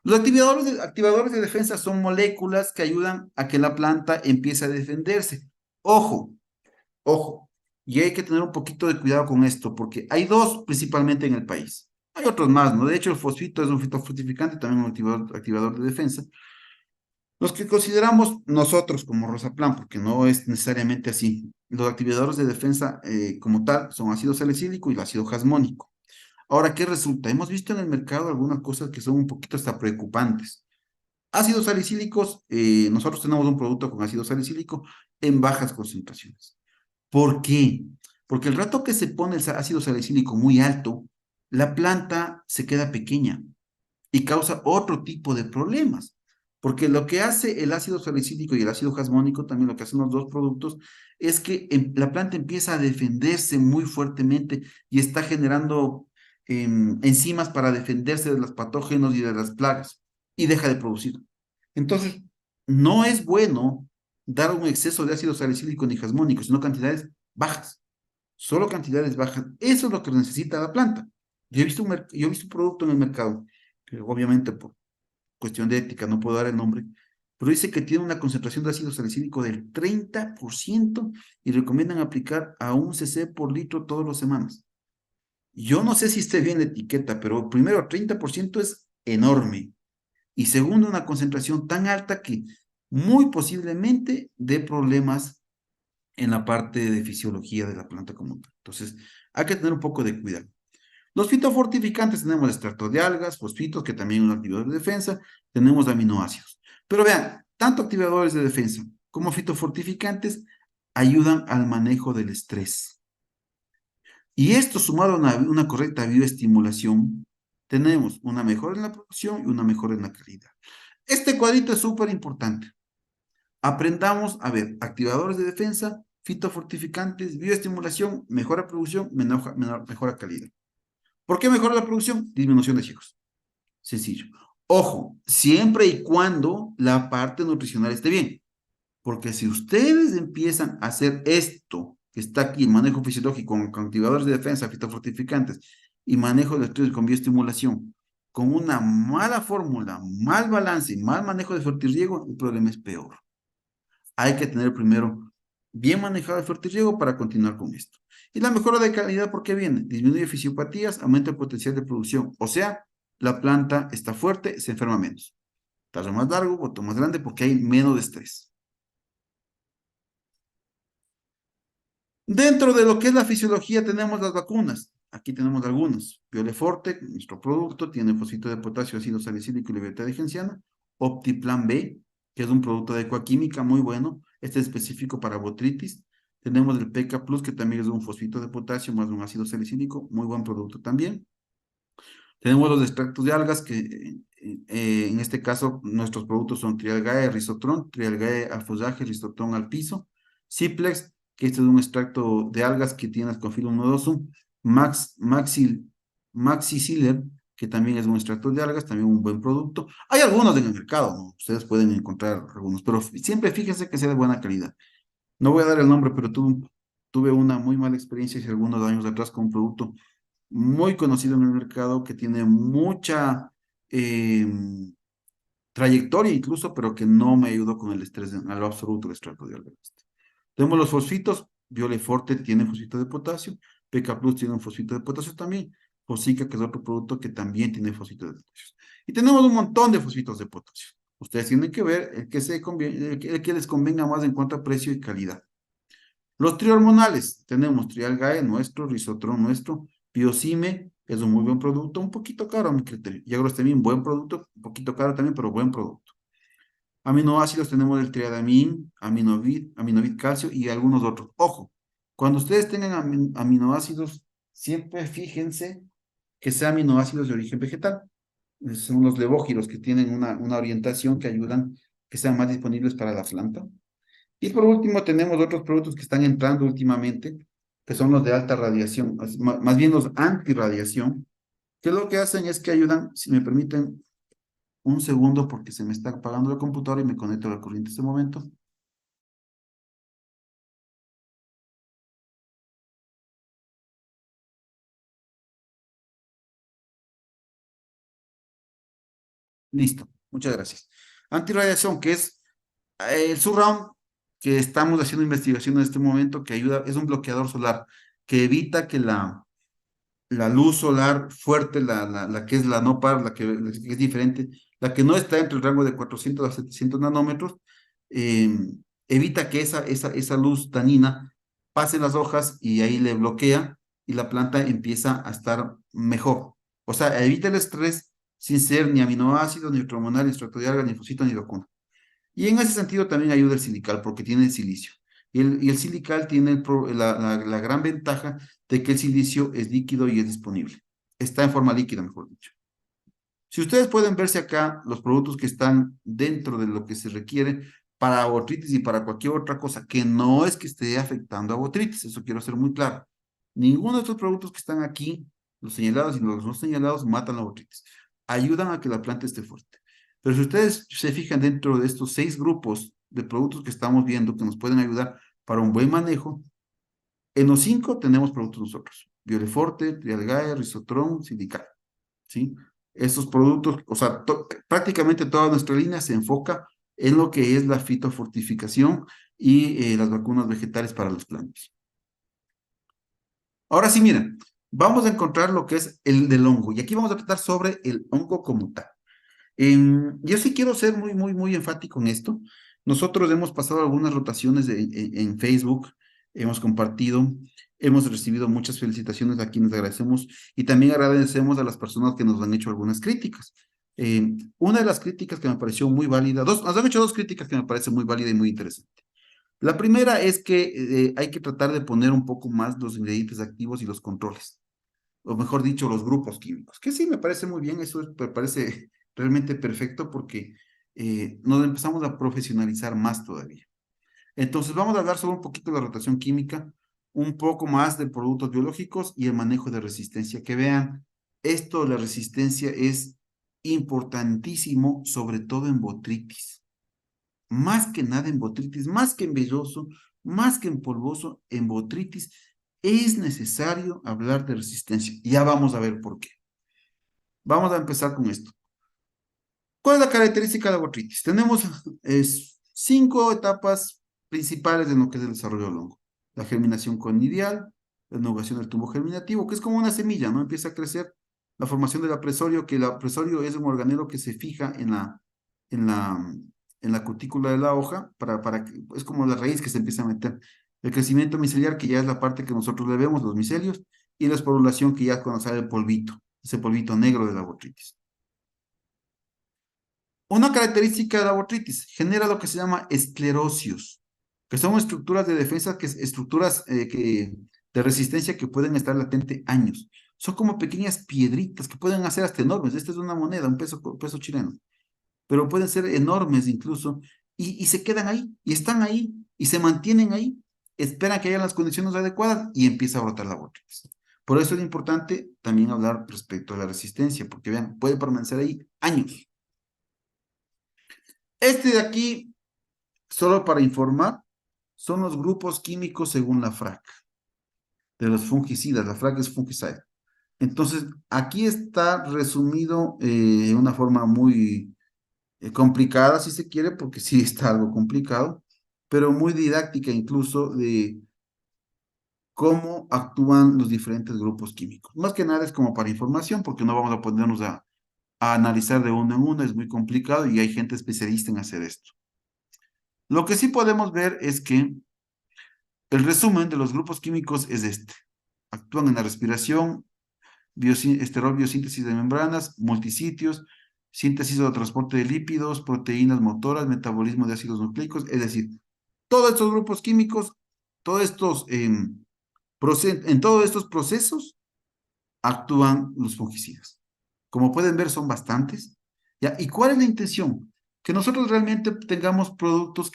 Los activadores de defensa son moléculas que ayudan a que la planta empiece a defenderse. Ojo, ojo, y hay que tener un poquito de cuidado con esto, porque hay dos principalmente en el país. Hay otros más, ¿no? De hecho, el fosfito es un fitofortificante, también un activador de defensa. Los que consideramos nosotros como Rosaplan, porque no es necesariamente así. Los activadores de defensa como tal son ácido salicílico y el ácido jasmónico. Ahora, ¿qué resulta? Hemos visto en el mercado algunas cosas que son un poquito hasta preocupantes. Ácidos salicílicos, nosotros tenemos un producto con ácido salicílico en bajas concentraciones. ¿Por qué? Porque el rato que se pone el ácido salicílico muy alto, la planta se queda pequeña y causa otro tipo de problemas. Porque lo que hace el ácido salicílico y el ácido jasmónico, también lo que hacen los dos productos, es que la planta empieza a defenderse muy fuertemente y está generando enzimas para defenderse de los patógenos y de las plagas y deja de producir. Entonces, no es bueno dar un exceso de ácido salicílico ni jasmónico, sino cantidades bajas, solo cantidades bajas. Eso es lo que necesita la planta. Yo he visto un producto en el mercado, que obviamente por cuestión de ética no puedo dar el nombre, pero dice que tiene una concentración de ácido salicílico del 30% y recomiendan aplicar a 1 cc por litro todas las semanas. Yo no sé si esté bien la etiqueta, pero primero, 30% es enorme. Y segundo, una concentración tan alta que muy posiblemente dé problemas en la parte de fisiología de la planta como tal. Entonces, hay que tener un poco de cuidado. Los fitofortificantes tenemos extracto de algas, fosfitos, que también es un activador de defensa, tenemos aminoácidos. Pero vean, tanto activadores de defensa como fitofortificantes ayudan al manejo del estrés. Y esto sumado a una correcta bioestimulación, tenemos una mejora en la producción y una mejora en la calidad. Este cuadrito es súper importante. Aprendamos a ver activadores de defensa, fitofortificantes, bioestimulación, mejora producción, mejora calidad. ¿Por qué mejora la producción? Disminución de ciclos. Sencillo. Ojo, siempre y cuando la parte nutricional esté bien. Porque si ustedes empiezan a hacer esto que está aquí, manejo fisiológico con activadores de defensa, fitofortificantes y manejo de estudios con bioestimulación, con una mala fórmula, mal balance y mal manejo de fertirriego, el problema es peor. Hay que tener primero bien manejado el fertirriego para continuar con esto. Y la mejora de calidad, ¿por qué viene? Disminuye fisiopatías, aumenta el potencial de producción. O sea, la planta está fuerte, se enferma menos. Tallo más largo, boto más grande porque hay menos estrés. Dentro de lo que es la fisiología tenemos las vacunas. Aquí tenemos algunas. Bioleforte, nuestro producto, tiene fosfito de potasio, ácido salicílico y libertad de genciana. Optiplan B, que es un producto de ecoquímica muy bueno. Este es específico para botritis. Tenemos el PK Plus, que también es un fosfito de potasio más un ácido salicílico, muy buen producto también. Tenemos los extractos de algas, que en este caso nuestros productos son Trialgae, Risotron, Trialgae al follaje, Risotron al piso, Ciplex, que este es un extracto de algas que tiene Ascophyllum nodosum, Maxiciller, que también es un extracto de algas, también un buen producto. Hay algunos en el mercado, ¿no? Ustedes pueden encontrar algunos, pero siempre fíjense que sea de buena calidad. No voy a dar el nombre, pero tuve una muy mala experiencia hace algunos años atrás con un producto muy conocido en el mercado, que tiene mucha eh, trayectoria incluso, pero que no me ayudó con el estrés a lo absoluto el extracto de alga. Tenemos los fosfitos, Bioleforte tiene fosfito de potasio, PK Plus tiene un fosfito de potasio también, Fosica, que es otro producto que también tiene fosfito de potasio. Y tenemos un montón de fosfitos de potasio. Ustedes tienen que ver el que les convenga más en cuanto a precio y calidad. Los trihormonales, tenemos Trialgae nuestro, Risotron nuestro, Biocime, es un muy buen producto, un poquito caro a mi criterio. Y Agrostemin, buen producto, un poquito caro también, pero buen producto. Aminoácidos tenemos el triadamin, aminovit calcio y algunos otros. Ojo, cuando ustedes tengan aminoácidos, siempre fíjense que sean aminoácidos de origen vegetal. Son los levógiros que tienen una orientación que ayudan que sean más disponibles para la planta. Y por último, tenemos otros productos que están entrando últimamente, que son los de alta radiación, más bien los antirradiación, que lo que hacen es que ayudan, si me permiten un segundo, porque se me está apagando la computadora y me conecto a la corriente en este momento. Listo, muchas gracias. Antirradiación, que es el surround, que estamos haciendo investigación en este momento, que ayuda, es un bloqueador solar, que evita que la luz solar fuerte, la que es la no par, la que es diferente, la que no está entre el rango de 400 a 700 nanómetros, eh, evita que esa luz tanina pase las hojas y ahí le bloquea y la planta empieza a estar mejor. O sea, evita el estrés sin ser ni aminoácidos, ni hormonal, ni extracto de alga, ni fosito, ni vacuna. Y en ese sentido también ayuda el silical porque tiene el silicio. Y el silical tiene la gran ventaja de que el silicio es líquido y es disponible. Está en forma líquida, mejor dicho. Si ustedes pueden verse acá los productos que están dentro de lo que se requiere para botritis y para cualquier otra cosa, que no es que esté afectando a botritis, eso quiero ser muy claro. Ninguno de estos productos que están aquí, los señalados y los no señalados, matan la botritis. Ayudan a que la planta esté fuerte. Pero si ustedes se fijan dentro de estos 6 grupos de productos que estamos viendo que nos pueden ayudar para un buen manejo, en los 5 tenemos productos nosotros. Bioleforte, Trialgae, Risotron, Silical. ¿Sí? Estos productos, o sea, prácticamente toda nuestra línea se enfoca en lo que es la fitofortificación y las vacunas vegetales para las plantas. Ahora sí, miren, vamos a encontrar lo que es el del hongo. Y aquí vamos a tratar sobre el hongo como tal. Yo sí quiero ser muy, muy, muy enfático en esto. Nosotros hemos pasado algunas rotaciones en Facebook, hemos compartido, hemos recibido muchas felicitaciones a quienes agradecemos y también agradecemos a las personas que nos han hecho algunas críticas. Una de las críticas que me pareció muy válida, nos han hecho 2 críticas que me parecen muy válida y muy interesante. La primera es que hay que tratar de poner un poco más los ingredientes activos y los controles, o mejor dicho, los grupos químicos, que sí, me parece muy bien, me parece realmente perfecto porque nos empezamos a profesionalizar más todavía. Entonces vamos a hablar sobre un poquito de la rotación química, un poco más de productos biológicos y el manejo de resistencia. Que vean, esto, la resistencia es importantísimo, sobre todo en botritis. Más que nada en botritis, más que en velloso, más que en polvoso, en botritis es necesario hablar de resistencia. Ya vamos a ver por qué. Vamos a empezar con esto. ¿Cuál es la característica de la botritis? Tenemos 5 etapas principales de lo que es el desarrollo del hongo. La germinación conidial, la innovación del tubo germinativo, que es como una semilla, ¿no? Empieza a crecer. La formación del apresorio, que el apresorio es un organelo que se fija en la, en la cutícula de la hoja, es como la raíz que se empieza a meter. El crecimiento miceliar, que ya es la parte que nosotros le vemos, los micelios, y la esporulación, que ya es cuando sale el polvito, ese polvito negro de la botritis. Una característica de la botritis genera lo que se llama esclerosios, que son estructuras de defensa, estructuras de resistencia que pueden estar latente años. Son como pequeñas piedritas que pueden hacer hasta enormes. Esta es una moneda, un peso chileno, pero pueden ser enormes incluso, y se quedan ahí, y están ahí, y se mantienen ahí, esperan que haya las condiciones adecuadas y empieza a brotar la botritis. Por eso es importante también hablar respecto a la resistencia, porque vean, puede permanecer ahí años. Este de aquí, solo para informar, son los grupos químicos según la FRAC, de los fungicidas. La FRAC es fungicide. Entonces, aquí está resumido de una forma muy complicada, si se quiere, porque sí está algo complicado, pero muy didáctica incluso de cómo actúan los diferentes grupos químicos. Más que nada es como para información, porque no vamos a ponernos a analizar de uno en uno, es muy complicado y hay gente especialista en hacer esto. Lo que sí podemos ver es que el resumen de los grupos químicos es este. Actúan en la respiración, esterol biosíntesis de membranas, multisitios, síntesis o transporte de lípidos, proteínas motoras, metabolismo de ácidos nucleicos, es decir, todos estos grupos químicos, todos estos, en todos estos procesos actúan los fungicidas. Como pueden ver, son bastantes. ¿Ya? ¿Y cuál es la intención? Que nosotros realmente tengamos productos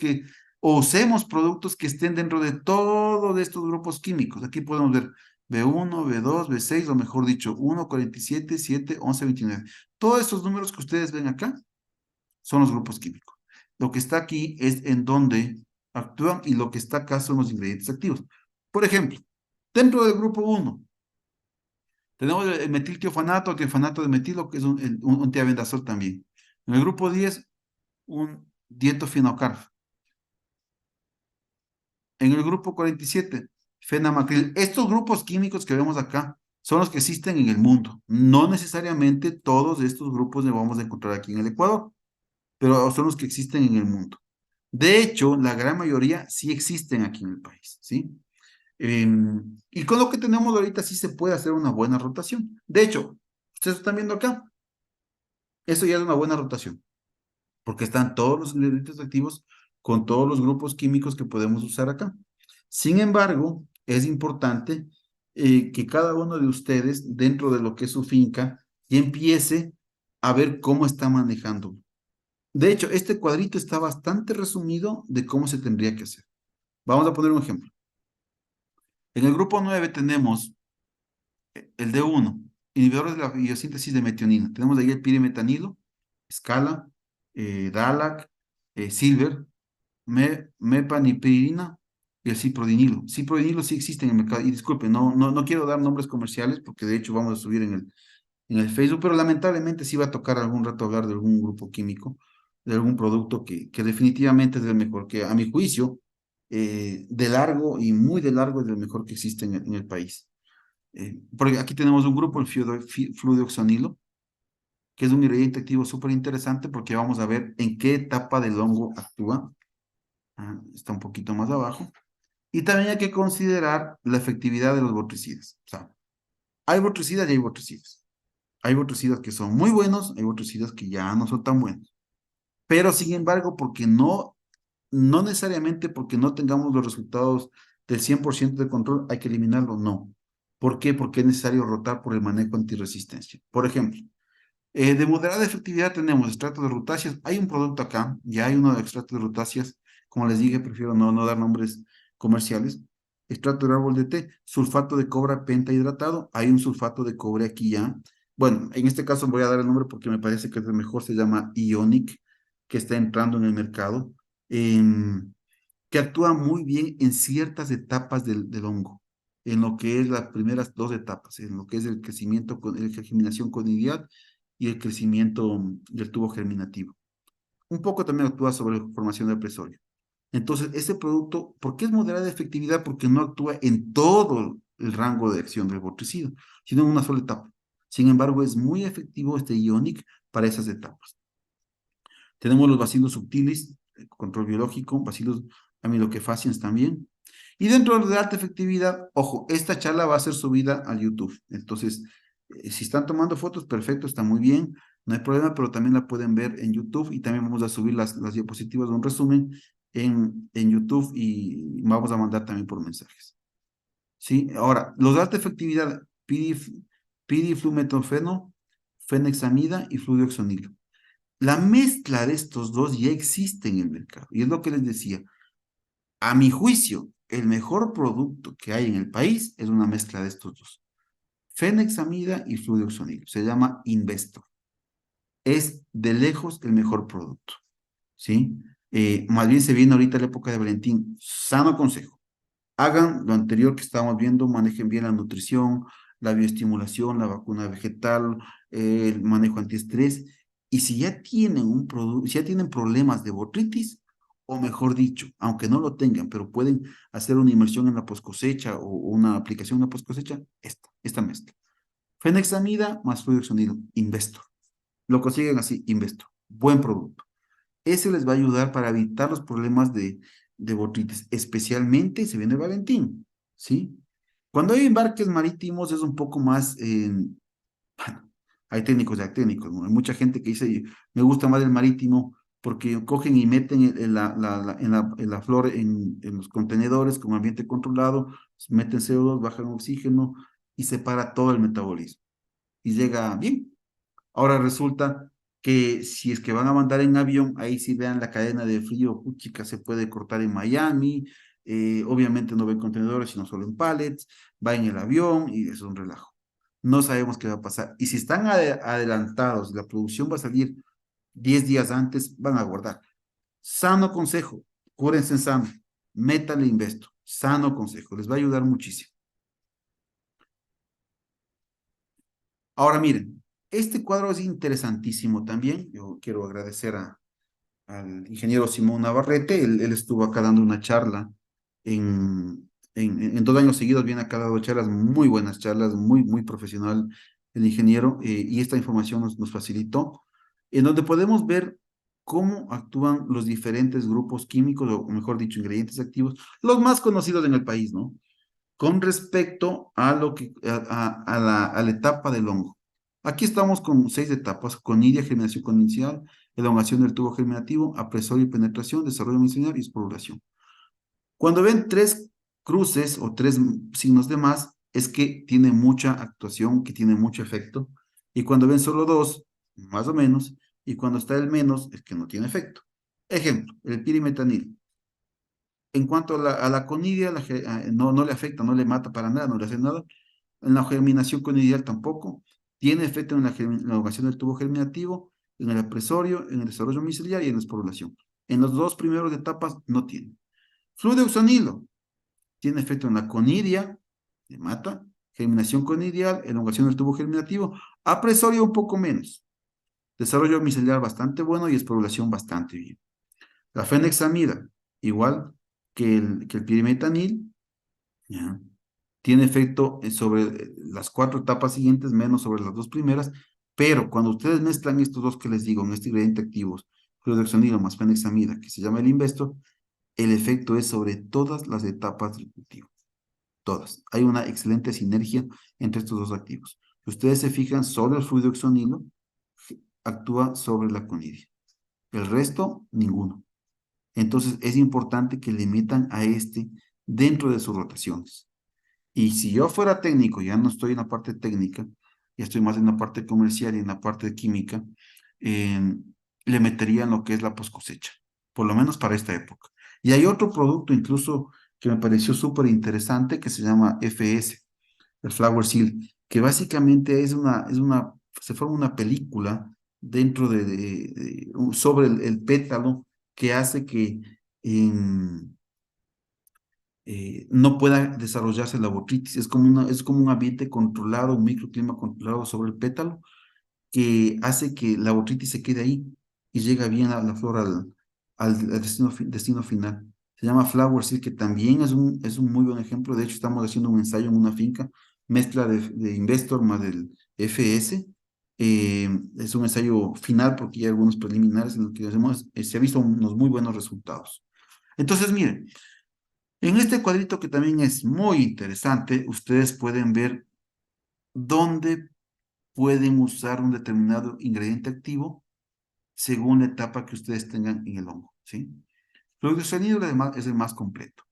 o usemos productos que estén dentro de todos estos grupos químicos. Aquí podemos ver B1, B2, B6, o mejor dicho, 1, 47, 7, 11, 29. Todos estos números que ustedes ven acá son los grupos químicos. Lo que está aquí es en donde actúan y lo que está acá son los ingredientes activos. Por ejemplo, dentro del grupo 1, tenemos el metiltiofanato, tiofanato de metilo, que es un tiabendazol también. En el grupo 10, un dietofenocarb. En el grupo 47, fenamacril. Estos grupos químicos que vemos acá son los que existen en el mundo. No necesariamente todos estos grupos los vamos a encontrar aquí en el Ecuador, pero son los que existen en el mundo. De hecho, la gran mayoría sí existen aquí en el país, ¿sí? Y con lo que tenemos ahorita sí se puede hacer una buena rotación. De hecho, ustedes están viendo acá, eso ya es una buena rotación, porque están todos los ingredientes activos con todos los grupos químicos que podemos usar acá. Sin embargo, es importante que cada uno de ustedes, dentro de lo que es su finca, ya empiece a ver cómo está manejando. De hecho, este cuadrito está bastante resumido de cómo se tendría que hacer. Vamos a poner un ejemplo. En el grupo 9 tenemos el D1, inhibidores de la biosíntesis de metionina. Tenemos ahí el pirimetanilo, Scala, Dalac, Silver, mepanipirina y el ciprodinilo. Ciprodinilo sí existe en el mercado. Y disculpen, no quiero dar nombres comerciales porque de hecho vamos a subir en el Facebook, pero lamentablemente sí va a tocar algún rato hablar de algún grupo químico, de algún producto que definitivamente es el mejor, que a mi juicio, de largo y muy de largo es el mejor que existe en el país. Porque aquí tenemos un grupo, el fludeoxanilo, que es un ingrediente activo súper interesante porque vamos a ver en qué etapa del hongo actúa. Está un poquito más abajo. Y también hay que considerar la efectividad de los botricidas. O sea, hay botricidas y hay botricidas. Hay botricidas que son muy buenos, hay botricidas que ya no son tan buenos. Pero sin embargo, porque no necesariamente porque no tengamos los resultados del 100% de control, hay que eliminarlo, no. ¿Por qué? Porque es necesario rotar por el manejo antirresistencia. Por ejemplo, De moderada efectividad tenemos extracto de rutáceas. Hay un producto acá, ya hay uno de extracto de rutáceas. Como les dije, prefiero no dar nombres comerciales. Extracto de árbol de té, sulfato de cobre pentahidratado. Hay un sulfato de cobre aquí ya. Bueno, en este caso voy a dar el nombre porque me parece que es el mejor, se llama Ionic, que está entrando en el mercado, que actúa muy bien en ciertas etapas del hongo, en lo que es las primeras dos etapas, en lo que es el crecimiento, la germinación conidial y el crecimiento del tubo germinativo. Un poco también actúa sobre la formación del presorio. Entonces, ese producto, ¿por qué es moderada de efectividad? Porque no actúa en todo el rango de acción del botricida, sino en una sola etapa. Sin embargo, es muy efectivo este Ionic para esas etapas. Tenemos los bacilos subtilis, control biológico, bacilos amiloquefaciens también. Y dentro de alta efectividad, ojo, esta charla va a ser subida al YouTube. Entonces, si están tomando fotos, perfecto, está muy bien, no hay problema, pero también la pueden ver en YouTube y también vamos a subir las diapositivas de un resumen en YouTube y vamos a mandar también por mensajes. ¿Sí? Ahora, los de alta efectividad, pidiflumetofeno, fenexamida y fluoxonilo. La mezcla de estos dos ya existe en el mercado. Y es lo que les decía. A mi juicio, el mejor producto que hay en el país es una mezcla de estos dos. Fenexamida y fluoxonil. Se llama Investor. Es de lejos el mejor producto. ¿Sí? Más bien se viene ahorita la época de Valentín. Sano consejo. Hagan lo anterior que estábamos viendo, manejen bien la nutrición, la bioestimulación, la vacuna vegetal, el manejo antiestrés. Y si ya tienen un producto, si ya tienen problemas de botrytis, o mejor dicho, aunque no lo tengan, pero pueden hacer una inmersión en la poscosecha o una aplicación en la poscosecha, esta mezcla. Fenexamida más fluoxonil, Investor. Lo consiguen así, Investor. Buen producto. Ese les va a ayudar para evitar los problemas de botrytis, especialmente se viene Valentín, ¿sí? Cuando hay embarques marítimos es un poco más, bueno, hay técnicos y técnicos, ¿no? Hay mucha gente que dice, me gusta más el marítimo porque cogen y meten en la flor en los contenedores con ambiente controlado, meten CO2, bajan oxígeno y separa todo el metabolismo y llega bien. Ahora resulta que si es que van a mandar en avión, ahí sí vean la cadena de frío, puchica, se puede cortar en Miami, obviamente no va en contenedores, sino solo en pallets, va en el avión y es un relajo. No sabemos qué va a pasar. Y si están adelantados, la producción va a salir 10 días antes, van a guardar. Sano consejo, cúrense en sano, métale investo, sano consejo, les va a ayudar muchísimo. Ahora miren, este cuadro es interesantísimo también. Yo quiero agradecer al ingeniero Simón Navarrete. Él estuvo acá dando una charla en 2 años seguidos, viene acá dando charlas, muy buenas charlas, muy profesional el ingeniero, y esta información nos facilitó, en donde podemos ver cómo actúan los diferentes grupos químicos, o mejor dicho, ingredientes activos, los más conocidos en el país, ¿no? Con respecto a lo que a la etapa del hongo. Aquí estamos con 6 etapas: conidia, germinación inicial, elongación del tubo germinativo, apresorio y penetración, desarrollo micelar y esporulación. Cuando ven 3 cruces o 3 signos de más, es que tiene mucha actuación, que tiene mucho efecto. Y cuando ven solo 2, más o menos, y cuando está el menos, es que no tiene efecto. Ejemplo, el pirimetanil. En cuanto a la conidia, no le afecta, no le mata para nada, no le hace nada. En la germinación conidial tampoco. Tiene efecto en la elongación del tubo germinativo, en el apresorio, en el desarrollo micelial y en la esporulación. En las 2 primeras etapas no tiene. Fluoxonilo tiene efecto en la conidia, le mata. Germinación conidial, elongación del tubo germinativo. Apresorio un poco menos. Desarrollo micelial bastante bueno y esporulación bastante bien. La fenexamida, igual que el pirimetanil, ¿ya? Tiene efecto sobre las 4 etapas siguientes, menos sobre las 2 primeras, pero cuando ustedes mezclan estos dos que les digo, en este ingrediente activos, fluoxonilo más fenexamida, que se llama el Investo, el efecto es sobre todas las etapas del cultivo, todas. Hay una excelente sinergia entre estos dos activos. Si ustedes se fijan, solo el fluoxonilo actúa sobre la conidia. El resto, ninguno. Entonces es importante que le metan a este dentro de sus rotaciones. Y si yo fuera técnico, ya no estoy en la parte técnica, ya estoy más en la parte comercial y en la parte de química, eh, le metería en lo que es la post cosecha, por lo menos para esta época. Y hay otro producto incluso que me pareció súper interesante que se llama FS, el Flower Seal, que básicamente se forma una película dentro sobre el pétalo que hace que em, no pueda desarrollarse la botrytis. Es como un ambiente controlado, un microclima controlado sobre el pétalo que hace que la botrytis se quede ahí y llega bien a la flor al destino final. Se llama Flower Seal, que también es un muy buen ejemplo. De hecho, estamos haciendo un ensayo en una finca, mezcla de Investor más del FS. Es un ensayo final porque hay algunos preliminares en los que se ha visto unos muy buenos resultados. Entonces, miren, en este cuadrito que también es muy interesante, ustedes pueden ver dónde pueden usar un determinado ingrediente activo según la etapa que ustedes tengan en el hongo, ¿sí? Fluoxetonino además es el más completo.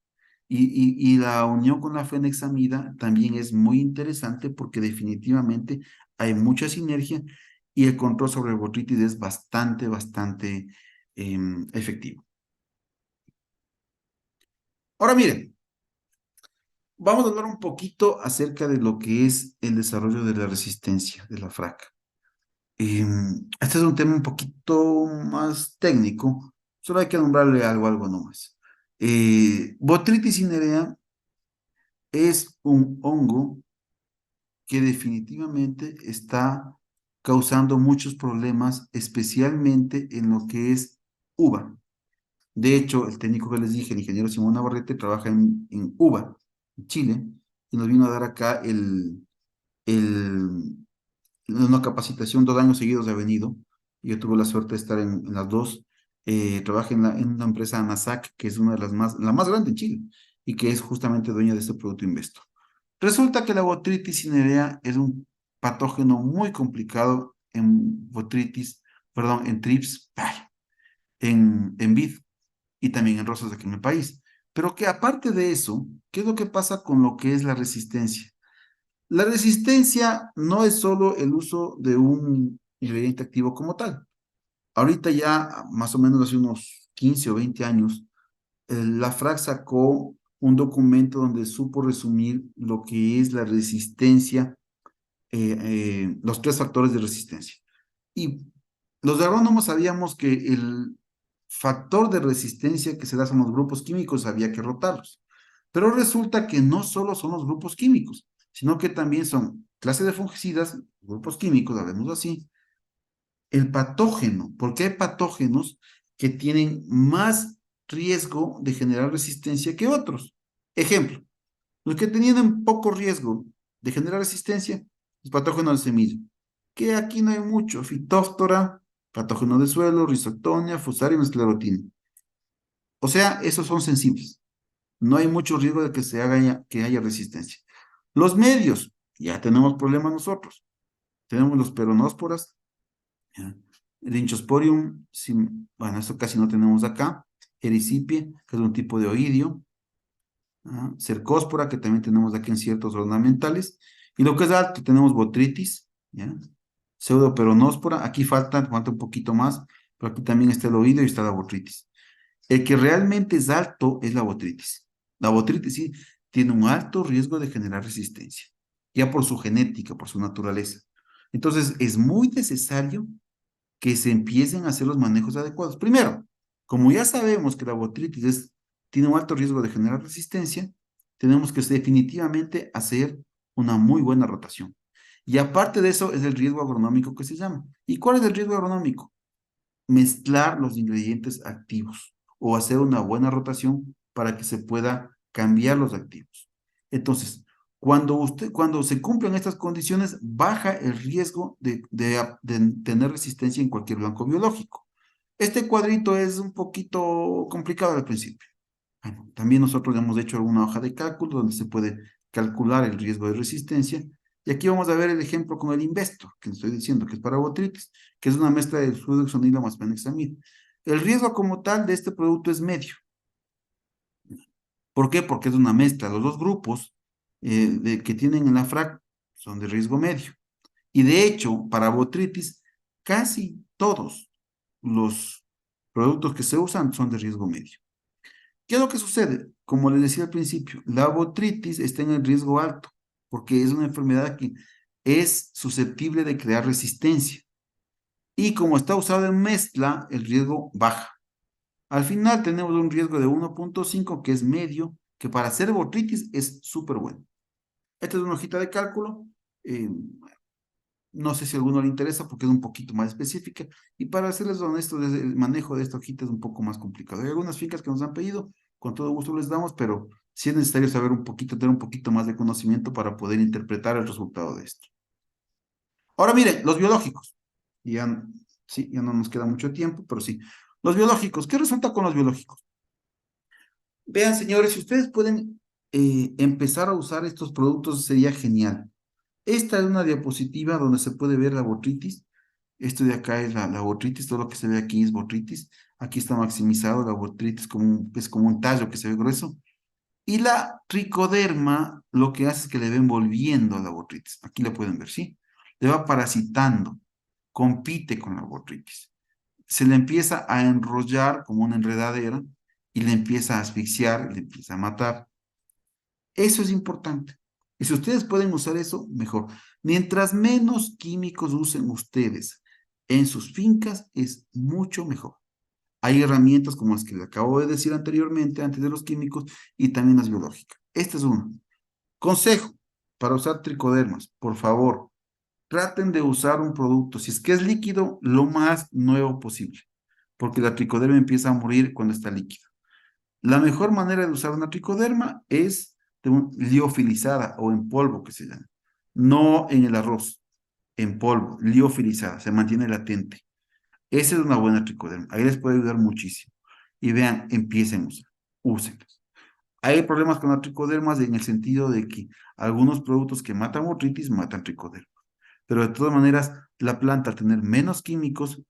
Y la unión con la fenexamida también es muy interesante porque definitivamente hay mucha sinergia y el control sobre el botrytis es bastante efectivo. Ahora miren, vamos a hablar un poquito acerca de lo que es el desarrollo de la resistencia de la fraca. Este es un tema un poquito más técnico, solo hay que nombrarle algo nomás. Botrytis cinerea es un hongo que definitivamente está causando muchos problemas, especialmente en lo que es uva. De hecho, el técnico que les dije, el ingeniero Simón Navarrete, trabaja en uva, en Chile, y nos vino a dar acá el una capacitación, 2 años seguidos ha venido. Yo tuve la suerte de estar en las dos. Trabajé en una empresa ANASAC, que es una de la más grande en Chile, y que es justamente dueña de este producto Investo. Resulta que la botritis cinerea es un patógeno muy complicado en botritis, perdón, en trips, en vid y también en rosas aquí en el país. Pero que aparte de eso, ¿qué es lo que pasa con lo que es la resistencia? La resistencia no es solo el uso de un ingrediente activo como tal. Ahorita ya, más o menos hace unos 15 o 20 años, la FRAC sacó un documento donde supo resumir lo que es la resistencia, los 3 factores de resistencia. Y los agrónomos sabíamos que el factor de resistencia que se da son los grupos químicos, había que rotarlos. Pero resulta que no solo son los grupos químicos, sino que también son clase de fungicidas, grupos químicos, hablemos así, el patógeno, porque hay patógenos que tienen más riesgo de generar resistencia que otros. Ejemplo, los que tenían poco riesgo de generar resistencia, los patógenos de semilla, que aquí no hay mucho, Phytophthora, patógeno de suelo, Rhizoctonia, Fusarium, esclerotina. O sea, esos son sensibles. No hay mucho riesgo de que que haya resistencia. Los medios, ya tenemos problemas nosotros. Tenemos los peronósporas, ¿ya? Lynchosporium, bueno, esto casi no tenemos acá. Ericipie, que es un tipo de oidio. Cercóspora, que también tenemos aquí en ciertos ornamentales. Y lo que es alto, tenemos botritis, ¿ya? Pseudoperonóspora, aquí falta un poquito más, pero aquí también está el oído y está la botritis. El que realmente es alto es la botritis. La botritis sí tiene un alto riesgo de generar resistencia, ya por su genética, por su naturaleza. Entonces, es muy necesario que se empiecen a hacer los manejos adecuados. Primero, como ya sabemos que la botritis tiene un alto riesgo de generar resistencia, tenemos que definitivamente hacer una muy buena rotación. Y aparte de eso, es el riesgo agronómico que se llama. ¿Y cuál es el riesgo agronómico? Mezclar los ingredientes activos o hacer una buena rotación para que se pueda cambiar los activos. Entonces, cuando se cumplen estas condiciones, baja el riesgo de tener resistencia en cualquier blanco biológico. Este cuadrito es un poquito complicado al principio. Bueno, también nosotros hemos hecho una hoja de cálculo donde se puede calcular el riesgo de resistencia. Y aquí vamos a ver el ejemplo con el Investor, que les estoy diciendo que es para botritis, que es una mezcla de fluoxetonilo más penexamid. El riesgo como tal de este producto es medio. ¿Por qué? Porque es una mezcla. Los dos grupos que tienen en la FRAC son de riesgo medio. Y de hecho, para botritis, casi todos los productos que se usan son de riesgo medio. ¿Qué es lo que sucede? Como les decía al principio, la botritis está en el riesgo alto, porque es una enfermedad que es susceptible de crear resistencia. Y como está usado en mezcla, el riesgo baja. Al final tenemos un riesgo de 1.5, que es medio, que para hacer botritis es súper bueno. Esta es una hojita de cálculo. eh, no sé si a alguno le interesa porque es un poquito más específica. Y para serles honestos, el manejo de esta hojita es un poco más complicado. Hay algunas fincas que nos han pedido, con todo gusto les damos, pero sí es necesario saber un poquito, tener un poquito más de conocimiento para poder interpretar el resultado de esto. Ahora miren, los biológicos. Ya, sí, ya no nos queda mucho tiempo, pero sí. Los biológicos, ¿qué resulta con los biológicos? Vean, señores, si ustedes pueden empezar a usar estos productos, sería genial. Esta es una diapositiva donde se puede ver la botritis. Esto de acá es la botritis, todo lo que se ve aquí es botritis. Aquí está maximizado la botritis como es como un tallo que se ve grueso. Y la tricoderma lo que hace es que le va envolviendo a la botritis. Aquí la pueden ver, ¿sí? Le va parasitando, compite con la botritis. Se le empieza a enrollar como una enredadera y le empieza a asfixiar, le empieza a matar. Eso es importante. Y si ustedes pueden usar eso, mejor. Mientras menos químicos usen ustedes en sus fincas, es mucho mejor. Hay herramientas como las que le acabo de decir anteriormente, antes de los químicos, y también las biológicas. Este es uno. Consejo para usar tricodermas, por favor, traten de usar un producto, si es que es líquido, lo más nuevo posible, porque la tricoderma empieza a morir cuando está líquida. La mejor manera de usar una tricoderma es liofilizada o en polvo, que se llama. No en el arroz, en polvo, liofilizada, se mantiene latente. Esa es una buena tricoderma. Ahí les puede ayudar muchísimo. Y vean, empiecen a usar, úsenlos. Hay problemas con las tricodermas en el sentido de que algunos productos que matan botritis matan tricoderma. Pero de todas maneras, la planta al tener menos químicos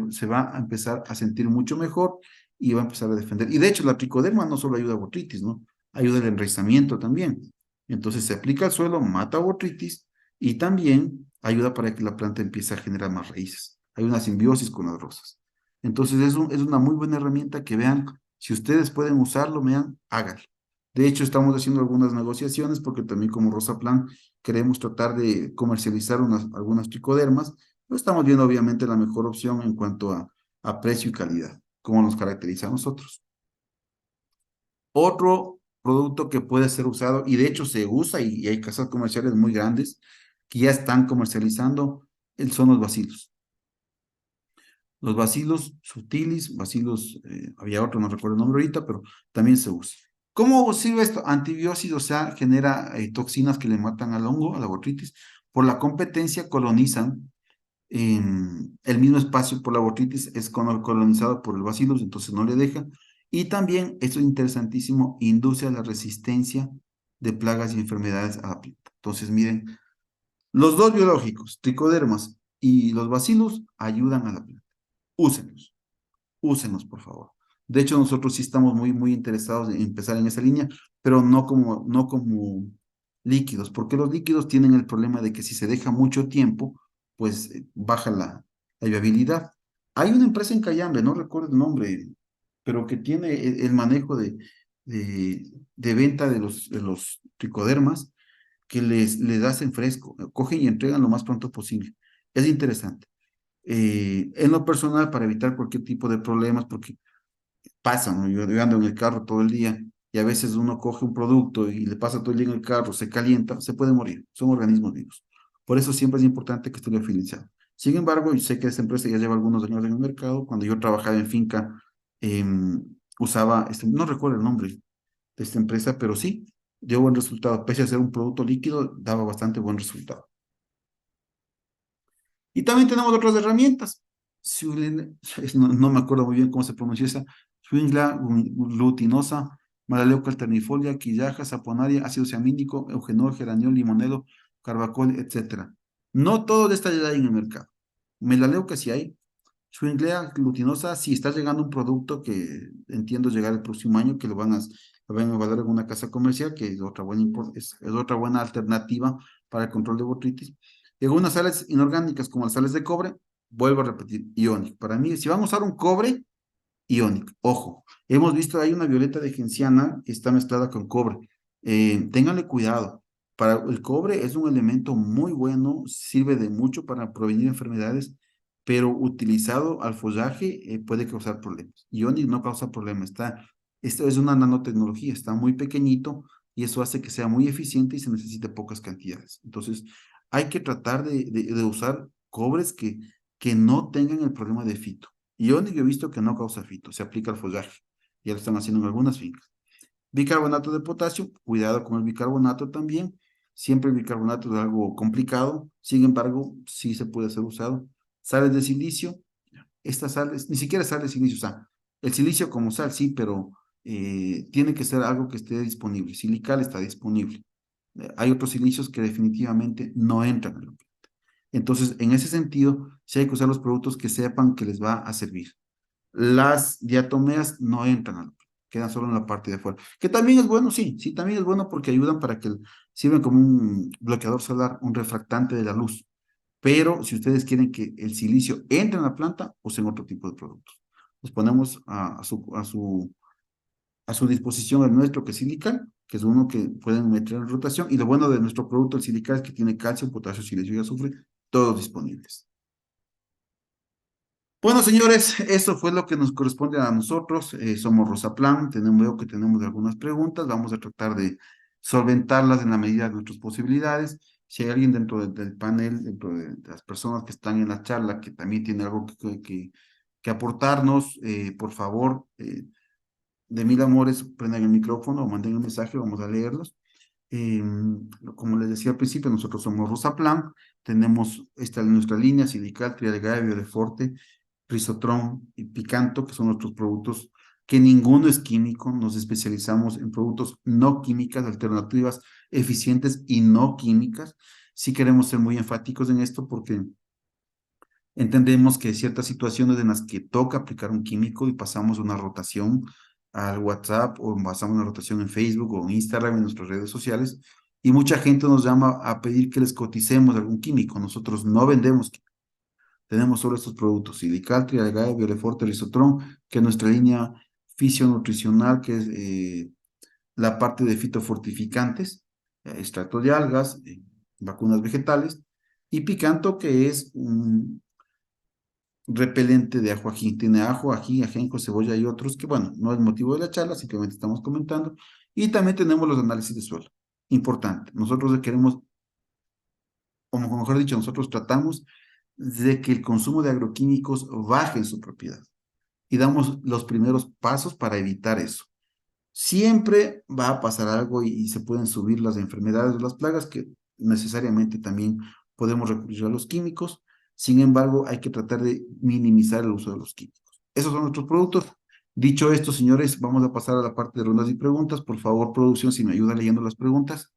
se va a empezar a sentir mucho mejor y va a empezar a defender. Y de hecho, la tricoderma no solo ayuda a botritis, ¿no? Ayuda al enraizamiento también. Entonces se aplica al suelo, mata botritis y también ayuda para que la planta empiece a generar más raíces. Hay una simbiosis con las rosas. Entonces es una muy buena herramienta que vean, si ustedes pueden usarlo, vean, háganlo. De hecho, estamos haciendo algunas negociaciones porque también como Rosaplan queremos tratar de comercializar algunas tricodermas, pero estamos viendo obviamente la mejor opción en cuanto a precio y calidad, como nos caracteriza a nosotros. Otro producto que puede ser usado, y de hecho se usa y hay casas comerciales muy grandes que ya están comercializando, son los bacilos. Los bacilos sutilis, bacilos, había otro, no recuerdo el nombre ahorita, pero también se usa. ¿Cómo sirve esto? Antibiócidos, o sea, genera toxinas que le matan al hongo, a la botritis. Por la competencia colonizan el mismo espacio por la botritis, es colonizado por el bacillus, entonces no le deja. Y también, esto es interesantísimo, induce a la resistencia de plagas y enfermedades a la planta. Entonces, miren, los dos biológicos, tricodermas y los bacillus, ayudan a la planta. Úsenlos, úsenlos, por favor. De hecho, nosotros sí estamos muy interesados en empezar en esa línea, pero no como líquidos, porque los líquidos tienen el problema de que si se deja mucho tiempo, pues baja la viabilidad. Hay una empresa en Cayambe, no recuerdo el nombre, pero que tiene el manejo de venta de los tricodermas que les hacen fresco, cogen y entregan lo más pronto posible. Es interesante. En lo personal, para evitar cualquier tipo de problemas, porque pasa, ¿no? Yo ando en el carro todo el día y a veces uno coge un producto y le pasa todo el día en el carro, se calienta, se puede morir, son organismos vivos. Por eso siempre es importante que esté liofilizado. Sin embargo, yo sé que esta empresa ya lleva algunos años en el mercado. Cuando yo trabajaba en finca, usaba, no recuerdo el nombre de esta empresa, pero sí, dio buen resultado. Pese a ser un producto líquido, daba bastante buen resultado. Y también tenemos otras herramientas. No me acuerdo muy bien cómo se pronuncia esa. Swingla, glutinosa, Malaleuca alternifolia, quillaja, saponaria, ácido ciamínico, eugenol, geraniol, limonelo, carbacol, etcétera. No todo de esta ya hay en el mercado. Melaleuca sí hay. Swinglea glutinosa sí está llegando un producto que entiendo llegar el próximo año, que lo van a evaluar en una casa comercial, que es otra buena alternativa para el control de botritis. Y algunas sales inorgánicas como las sales de cobre, vuelvo a repetir, iónico. Para mí, si vamos a usar un cobre, iónico. Ojo, hemos visto hay una violeta de genciana que está mezclada con cobre. Ténganle cuidado. Para el cobre es un elemento muy bueno, sirve de mucho para prevenir enfermedades, pero utilizado al follaje puede causar problemas. Iónico no causa problemas. Esto es una nanotecnología, está muy pequeñito y eso hace que sea muy eficiente y se necesite pocas cantidades. Entonces, hay que tratar de usar cobres que no tengan el problema de fito. Iónico he visto que no causa fito, se aplica al follaje. Ya lo están haciendo en algunas fincas. Bicarbonato de potasio, cuidado con el bicarbonato también. Siempre el bicarbonato es algo complicado, sin embargo, sí se puede ser usado. Sales de silicio, estas sales, ni siquiera sales de silicio, o sea, el silicio como sal, sí, pero tiene que ser algo que esté disponible. Silical está disponible. Hay otros silicios que definitivamente no entran en lo que. Entonces, en ese sentido, sí hay que usar los productos que sepan que les va a servir. Las diatomeas no entran a la piel, quedan solo en la parte de afuera. Que también es bueno, sí, sí, también es bueno porque ayudan para que sirven como un bloqueador solar, un refractante de la luz. Pero si ustedes quieren que el silicio entre en la planta, usen otro tipo de productos. Los ponemos a su disposición el nuestro que es silical, que es uno que pueden meter en rotación. Y lo bueno de nuestro producto, el silical, es que tiene calcio, potasio, silicio y azufre, todos disponibles. Bueno, señores, eso fue lo que nos corresponde a nosotros. Somos Rosaplan, veo que tenemos algunas preguntas, vamos a tratar de solventarlas en la medida de nuestras posibilidades. Si hay alguien dentro del panel, dentro de las personas que están en la charla, que también tiene algo que aportarnos, por favor, de mil amores, prendan el micrófono o manden un mensaje, vamos a leerlos. Eh, Como les decía al principio, nosotros somos Rosaplan, tenemos nuestra línea Silical, Trialgae, Biodeforte, Risotron y Picanto, que son nuestros productos que ninguno es químico, nos especializamos en productos no químicas, alternativas eficientes y no químicas. Sí queremos ser muy enfáticos en esto porque entendemos que hay ciertas situaciones en las que toca aplicar un químico y pasamos una rotación al WhatsApp o pasamos una rotación en Facebook o en Instagram, en nuestras redes sociales, y mucha gente nos llama a pedir que les coticemos algún químico. Nosotros no vendemos químicos. Tenemos solo estos productos, Silical, Trialgae, Bioleforte, Risotron, que es nuestra línea fisionutricional, que es la parte de fitofortificantes, extracto de algas, vacunas vegetales, y Picanto, que es un repelente de ajo ají. Tiene ajo, ají, ajenjo, cebolla y otros que, bueno, no es motivo de la charla, simplemente estamos comentando. Y también tenemos los análisis de suelo. Importante. Nosotros queremos, o mejor dicho, nosotros tratamos de que el consumo de agroquímicos baje en su propiedad y damos los primeros pasos para evitar eso. Siempre va a pasar algo y se pueden subir las enfermedades o las plagas que necesariamente también podemos recurrir a los químicos. Sin embargo, hay que tratar de minimizar el uso de los químicos. Esos son nuestros productos. Dicho esto, señores, vamos a pasar a la parte de rondas y preguntas. Por favor, producción, si me ayuda leyendo las preguntas.